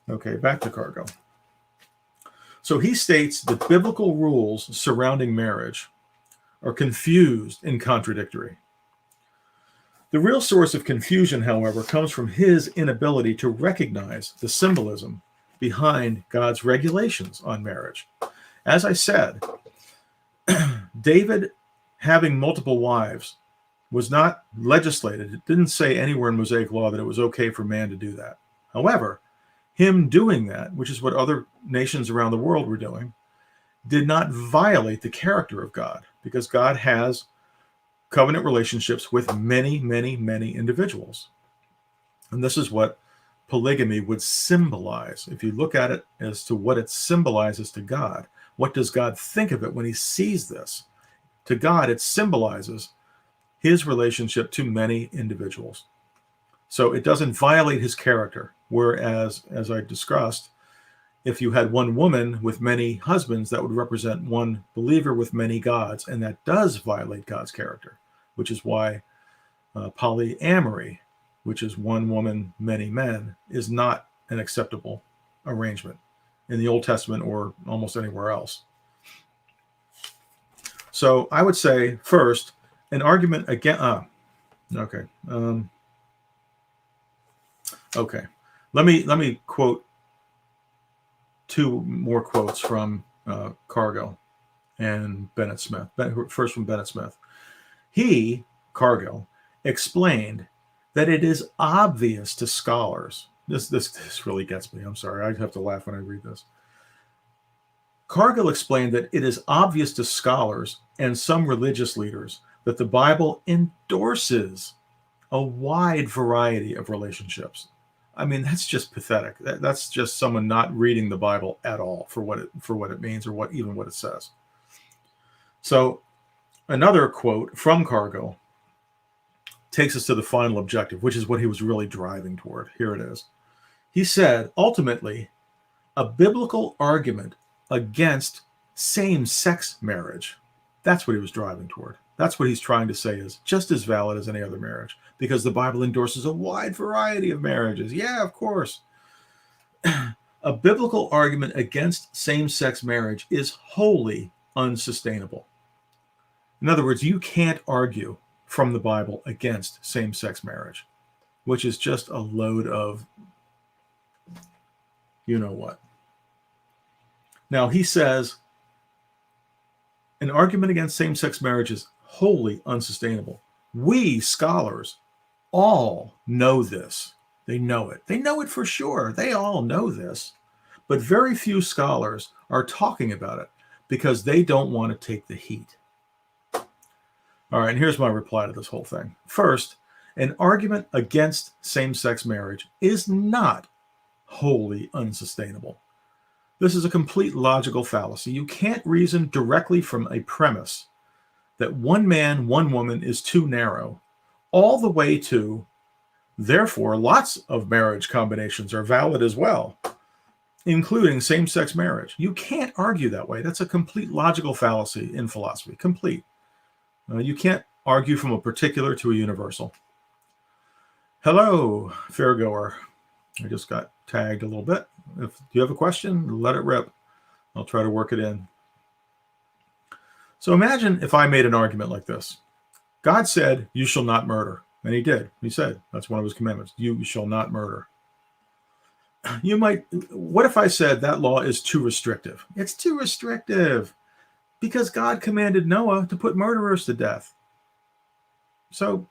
Okay, back to Cargill. So he states that biblical rules surrounding marriage are confused and contradictory. The real source of confusion, however, comes from his inability to recognize the symbolism behind God's regulations on marriage. As I said, David having multiple wives was not legislated. It didn't say anywhere in Mosaic law that it was okay for man to do that. However, him doing that, which is what other nations around the world were doing, did not violate the character of God, because God has covenant relationships with many, many, many individuals. And this is what polygamy would symbolize. If you look at it as to what it symbolizes to God, what does God think of it when he sees this? To God, it symbolizes his relationship to many individuals. So it doesn't violate his character. Whereas, as I discussed, if you had one woman with many husbands, that would represent one believer with many gods, and that does violate God's character, which is why polyamory, which is one woman, many men, is not an acceptable arrangement in the Old Testament or almost anywhere else. So I would say, first, an argument against... Okay. Let me quote two more quotes from Cargill and Bennett Smith. First from Bennett Smith. He, Cargill, explained that it is obvious to scholars. This really gets me. I'm sorry. I have to laugh when I read this. Cargill explained that it is obvious to scholars and some religious leaders that the Bible endorses a wide variety of relationships. I mean, that's just pathetic. That's just someone not reading the Bible at all for what it means, or what it says. So another quote from Cargill takes us to the final objective, which is what he was really driving toward. Here it is. He said, ultimately, a biblical argument against same-sex marriage. That's what he was driving toward. That's what he's trying to say is just as valid as any other marriage, because the Bible endorses a wide variety of marriages. Yeah, of course. A biblical argument against same-sex marriage is wholly unsustainable. In other words, you can't argue from the Bible against same-sex marriage, which is just a load of you-know-what. Now, he says an argument against same-sex marriage is wholly unsustainable. We scholars all know this. They know it. They know it for sure. They all know this. But very few scholars are talking about it because they don't want to take the heat. All right, and here's my reply to this whole thing. First, an argument against same-sex marriage is not wholly unsustainable. This is a complete logical fallacy. You can't reason directly from a premise that one man, one woman is too narrow, all the way to, therefore, lots of marriage combinations are valid as well, including same-sex marriage. You can't argue that way. That's a complete logical fallacy in philosophy. Complete. You can't argue from a particular to a universal. Hello, fairgoer. I just got tagged a little bit. If you have a question, let it rip. I'll try to work it in. So imagine if I made an argument like this. God said, you shall not murder. And he did. He said, that's one of his commandments. You shall not murder. you might, what if I said that law is too restrictive? It's too restrictive because God commanded Noah to put murderers to death. So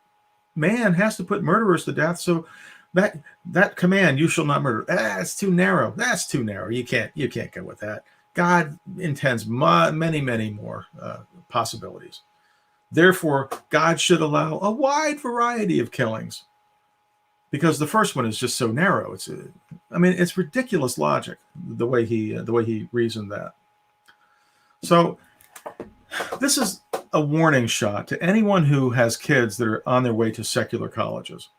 man has to put murderers to death. So that command, you shall not murder, it's too narrow. That's too narrow. You can't go with that. God intends many, many more possibilities. Therefore, God should allow a wide variety of killings, because the first one is just so narrow. It's ridiculous logic the way he reasoned that. So this is a warning shot to anyone who has kids that are on their way to secular colleges.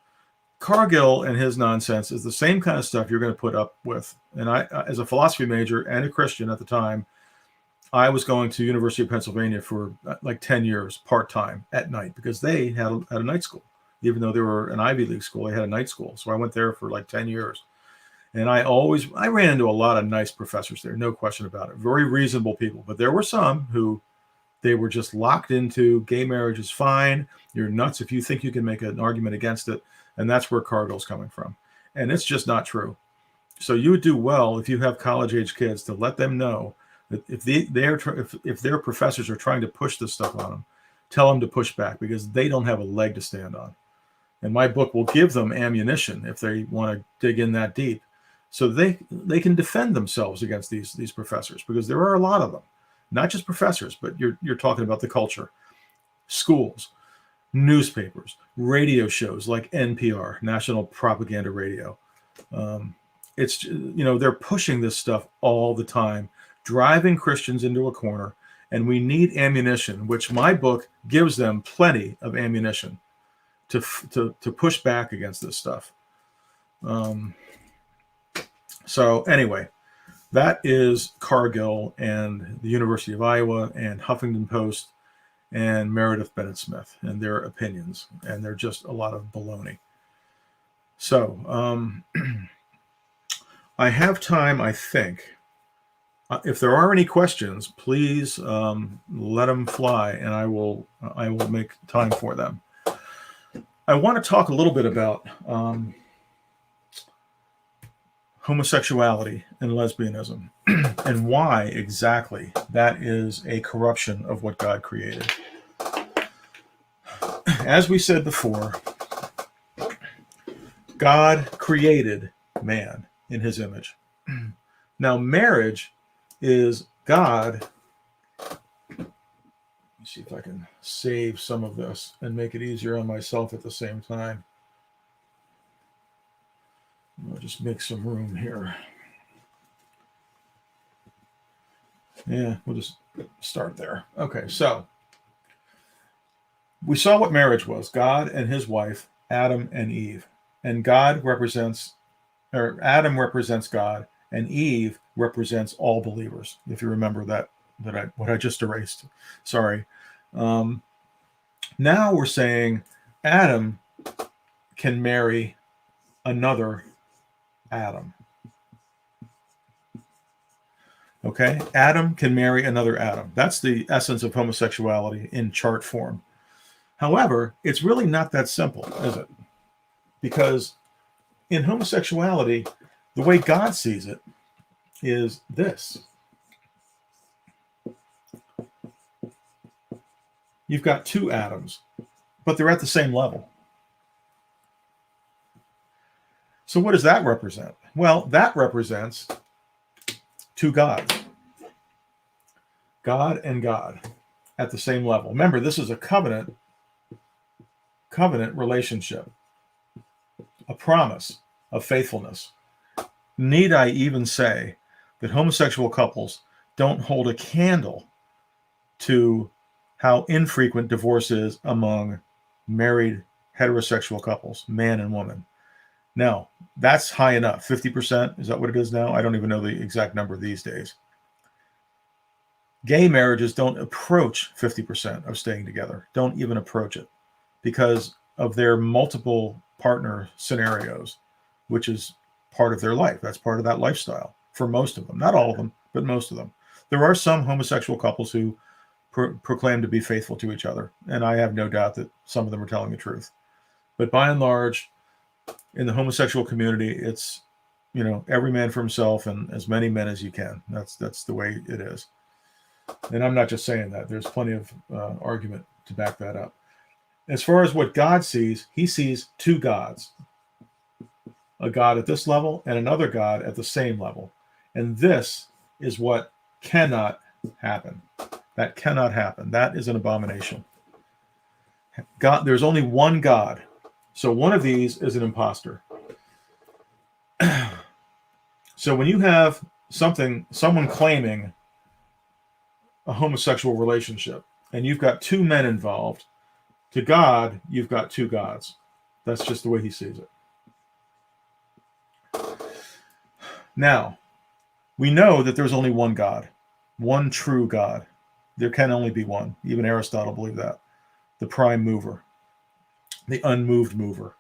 Cargill and his nonsense is the same kind of stuff you're going to put up with. And I, as a philosophy major and a Christian at the time, I was going to University of Pennsylvania for like 10 years part-time at night, because they had a night school. Even though they were an Ivy League school, they had a night school. So I went there for like 10 years. And I ran into a lot of nice professors there, no question about it. Very reasonable people. But there were some who they were just locked into gay marriage is fine. You're nuts if you think you can make an argument against it. And that's where Cargill's coming from. And it's just not true. So you would do well if you have college-age kids to let them know that if their professors are trying to push this stuff on them, tell them to push back, because they don't have a leg to stand on. And my book will give them ammunition if they want to dig in that deep, so they can defend themselves against these professors, because there are a lot of them, not just professors, but you're talking about the culture, schools, newspapers, radio shows like NPR, National Propaganda Radio. They're pushing this stuff all the time, driving Christians into a corner, and we need ammunition, which my book gives them plenty of ammunition to push back against this stuff. So anyway, that is Cargill and the University of Iowa and Huffington Post and Meredith Bennett Smith and their opinions, and they're just a lot of baloney. So I have time, I think. If there are any questions, please let them fly, and I will make time for them. I want to talk a little bit about homosexuality and lesbianism and why exactly that is a corruption of what God created. As we said before, God created man in his image. Now, marriage is God. Let me see if I can save some of this and make it easier on myself at the same time. I'll just make some room here. Yeah, we'll just start there. Okay, so we saw what marriage was: God and his wife, Adam and Eve. And Adam represents God, and Eve represents all believers. If you remember what I just erased. Sorry. Now we're saying Adam can marry another Adam. Okay? Adam can marry another Adam. That's the essence of homosexuality in chart form. However, it's really not that simple, is it? Because in homosexuality, the way God sees it is this. You've got two Adams, but they're at the same level. So what does that represent? Well, that represents two gods. God and God at the same level. Remember, this is a covenant relationship, a promise of faithfulness. Need I even say that homosexual couples don't hold a candle to how infrequent divorce is among married heterosexual couples, man and woman? Now, that's high enough. 50%, is that what it is now? I don't even know the exact number these days. Gay marriages don't approach 50% of staying together, don't even approach it, because of their multiple partner scenarios, which is part of their life. That's part of that lifestyle for most of them. Not all of them, but most of them. There are some homosexual couples who proclaim to be faithful to each other, and I have no doubt that some of them are telling the truth. But by and large, in the homosexual community, it's every man for himself and as many men as you can. That's the way it is. And I'm not just saying that. There's plenty of argument to back that up. As far as what God sees, he sees two gods, a God at this level and another God at the same level. And this is what cannot happen. That cannot happen. That is an abomination. God, there's only one God. So one of these is an imposter. So when you have someone claiming a homosexual relationship, and you've got two men involved, to God, you've got two gods. That's just the way he sees it. Now, we know that there's only one God, one true God. There can only be one. Even Aristotle believed that. The prime mover, the unmoved mover.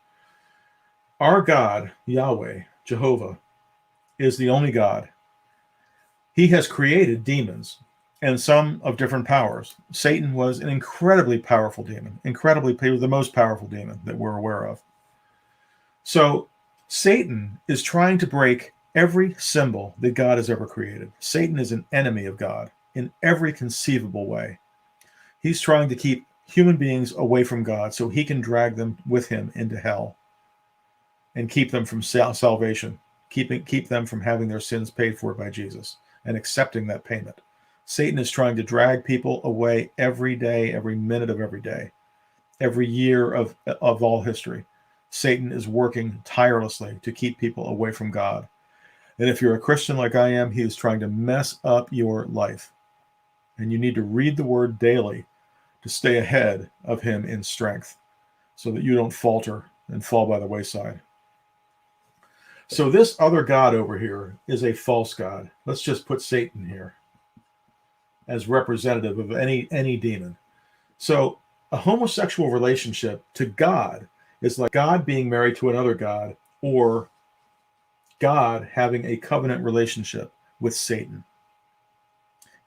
Our God, Yahweh, Jehovah, is the only God. He has created demons, and some of different powers. Satan was an incredibly powerful demon, the most powerful demon that we're aware of. So Satan is trying to break every symbol that God has ever created. Satan is an enemy of God in every conceivable way. He's trying to keep human beings away from God so he can drag them with him into hell and keep them from salvation, keep them from having their sins paid for by Jesus and accepting that payment. Satan is trying to drag people away every day, every minute of every day, every year of all history. Satan is working tirelessly to keep people away from God. And if you're a Christian like I am, he is trying to mess up your life. And you need to read the word daily to stay ahead of him in strength so that you don't falter and fall by the wayside. So this other God over here is a false God. Let's just put Satan here as representative of any demon. So a homosexual relationship to God is like God being married to another God, or God having a covenant relationship with Satan.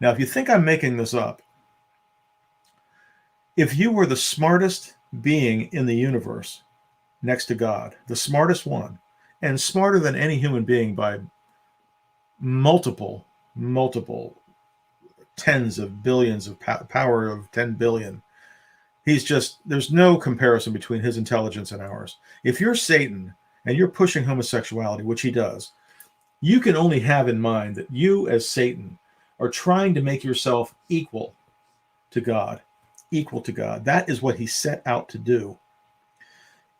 Now, if you think I'm making this up, if you were the smartest being in the universe next to God, the smartest one, and smarter than any human being by multiple tens of billions of power of 10 billion. There's no comparison between his intelligence and ours. If you're Satan and you're pushing homosexuality, which he does, you can only have in mind that you as Satan are trying to make yourself equal to God. That is what he set out to do.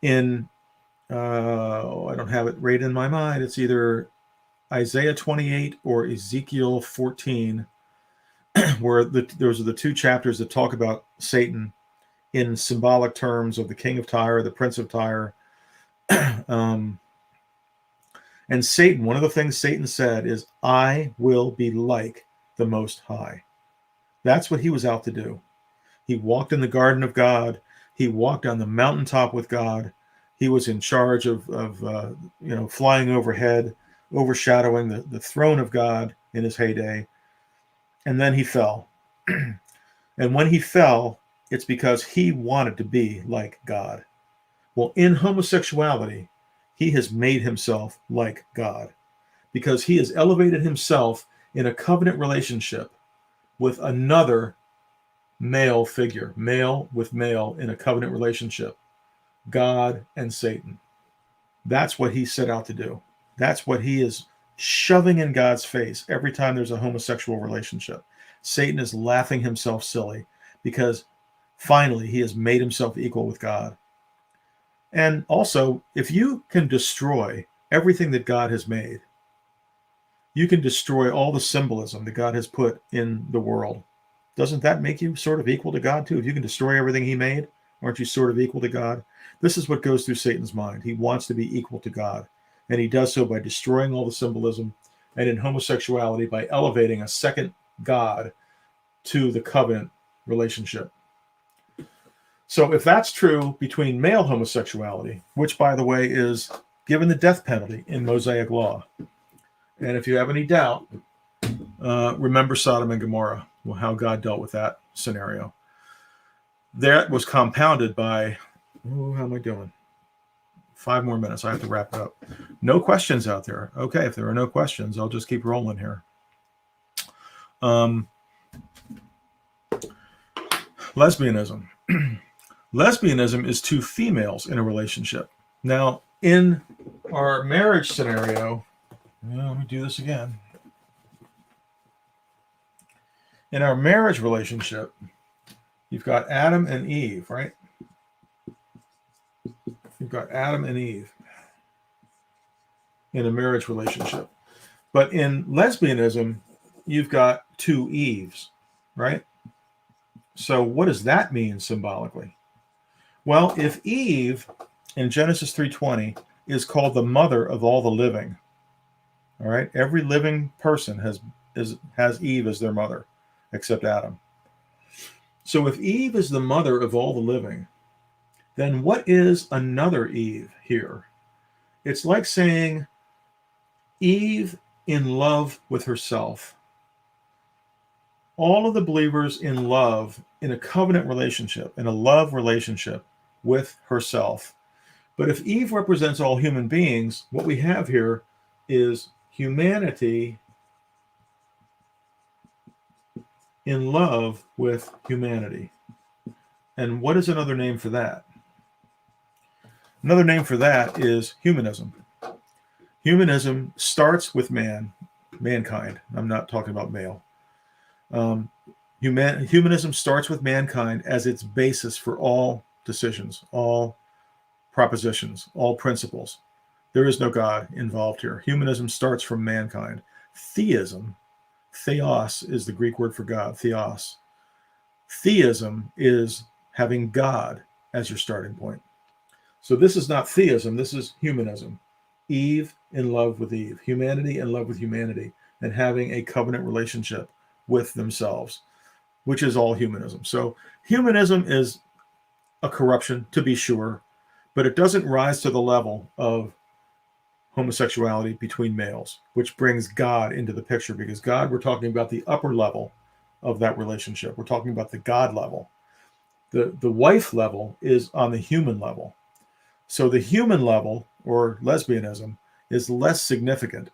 In, I don't have it right in my mind. It's either Isaiah 28 or Ezekiel 14, where those are the two chapters that talk about Satan in symbolic terms of the king of Tyre, the prince of Tyre. And Satan, one of the things Satan said is, I will be like the Most High. That's what he was out to do. He walked in the garden of God. He walked on the mountaintop with God. He was in charge of flying overhead, overshadowing the throne of God in his heyday. And then he fell. And when he fell, it's because he wanted to be like God. Well, in homosexuality, he has made himself like God because he has elevated himself in a covenant relationship with another male figure, male with male in a covenant relationship, God and Satan. That's what he set out to do. That's what he is shoving in God's face every time there's a homosexual relationship. Satan is laughing himself silly because finally he has made himself equal with God. And also, if you can destroy everything that God has made, you can destroy all the symbolism that God has put in the world. Doesn't that make you sort of equal to God too? If you can destroy everything he made, aren't you sort of equal to God? This is what goes through Satan's mind. He wants to be equal to God. And he does so by destroying all the symbolism, and in homosexuality by elevating a second God to the covenant relationship. So if that's true between male homosexuality, which, by the way, is given the death penalty in Mosaic law, and if you have any doubt, remember Sodom and Gomorrah, how God dealt with that scenario. That was compounded by, how am I doing? 5 more minutes. I have to wrap it up. No questions out there. Okay, if there are no questions, I'll just keep rolling here. Lesbianism. Lesbianism is two females in a relationship. Now, in our marriage scenario, let me do this again. In our marriage relationship, you've got Adam and Eve, right? You've got Adam and Eve in a marriage relationship. But in lesbianism, you've got two Eves, right? So what does that mean symbolically? Well, if Eve in Genesis 3:20 is called the mother of all the living, all right? Every living person has Eve as their mother, except Adam. So if Eve is the mother of all the living, then what is another Eve here? It's like saying Eve in love with herself. All of the believers in love, in a covenant relationship, in a love relationship with herself. But if Eve represents all human beings, what we have here is humanity in love with humanity. And what is another name for that? Another name for that is humanism. Humanism starts with mankind. I'm not talking about male. Humanism starts with mankind as its basis for all decisions, all propositions, all principles. There is no God involved here. Humanism starts from mankind. Theism, theos is the Greek word for God, theos. Theism is having God as your starting point. So this is not theism, this is humanism. Eve in love with Eve, humanity in love with humanity, and having a covenant relationship with themselves, which is all humanism. So humanism is a corruption, to be sure, but it doesn't rise to the level of homosexuality between males, which brings God into the picture, because God, we're talking about the upper level of that relationship. We're talking about the God level. The wife level is on the human level. So the human level, or lesbianism, is less significant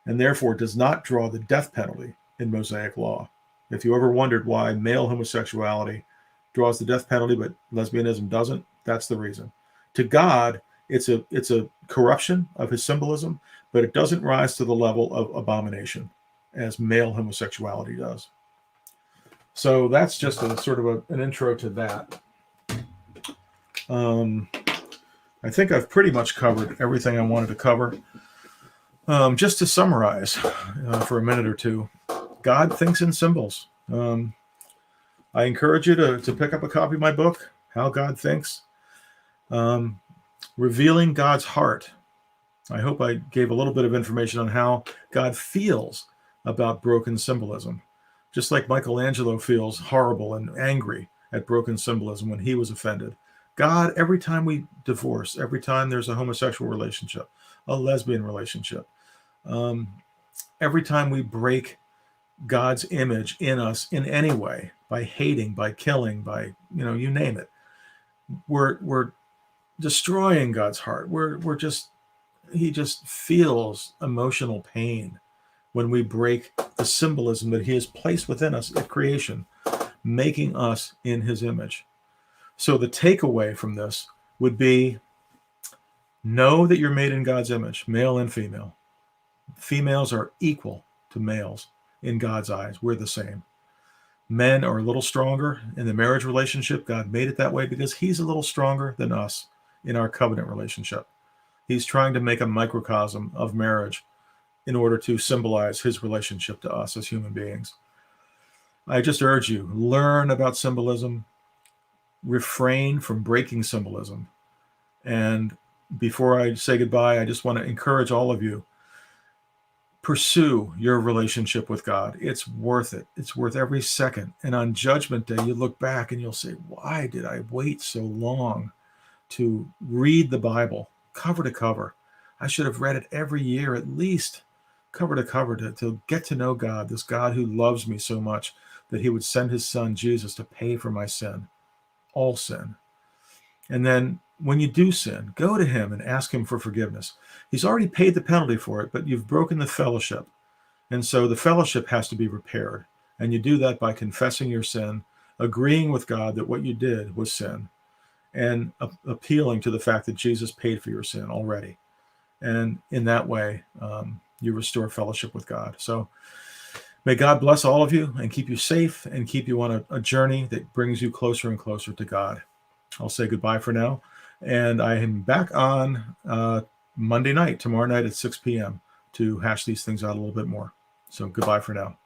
and therefore does not draw the death penalty in Mosaic law. If you ever wondered why male homosexuality draws the death penalty but lesbianism doesn't, that's the reason. To God, it's a corruption of his symbolism, but it doesn't rise to the level of abomination as male homosexuality does. So that's just a sort of an intro to that. I think I've pretty much covered everything I wanted to cover. Just to summarize for a minute or two, God thinks in symbols. I encourage you to pick up a copy of my book, How God Thinks, Revealing God's Heart. I hope I gave a little bit of information on how God feels about broken symbolism. Just like Michelangelo feels horrible and angry at broken symbolism when he was offended. God, every time we divorce, every time there's a homosexual relationship, a lesbian relationship, every time we break God's image in us in any way, by hating, by killing, by, you name it, we're destroying God's heart. He just feels emotional pain when we break the symbolism that he has placed within us at creation, making us in his image. So the takeaway from this would be, know that you're made in God's image, male and female. Females are equal to males in God's eyes. We're the same. Men are a little stronger in the marriage relationship. God made it that way because he's a little stronger than us in our covenant relationship. He's trying to make a microcosm of marriage in order to symbolize his relationship to us as human beings. I just urge you, learn about symbolism, refrain from breaking symbolism. And before I say goodbye, I just want to encourage all of you, pursue your relationship with God. It's worth it. It's worth every second. And on Judgment Day, you look back and you'll say, why did I wait so long to read the Bible cover to cover? I should have read it every year, at least cover to cover, to get to know God, this God who loves me so much that he would send his son Jesus to pay for my sin, all sin. And then when you do sin, go to him and ask him for forgiveness. He's already paid the penalty for it, but you've broken the fellowship. And so the fellowship has to be repaired. And you do that by confessing your sin, agreeing with God that what you did was sin, and appealing to the fact that Jesus paid for your sin already. And in that way, you restore fellowship with God. So may God bless all of you and keep you safe and keep you on a journey that brings you closer and closer to God. I'll say goodbye for now. And I am back on Monday night, tomorrow night at 6 p.m. to hash these things out a little bit more. So goodbye for now.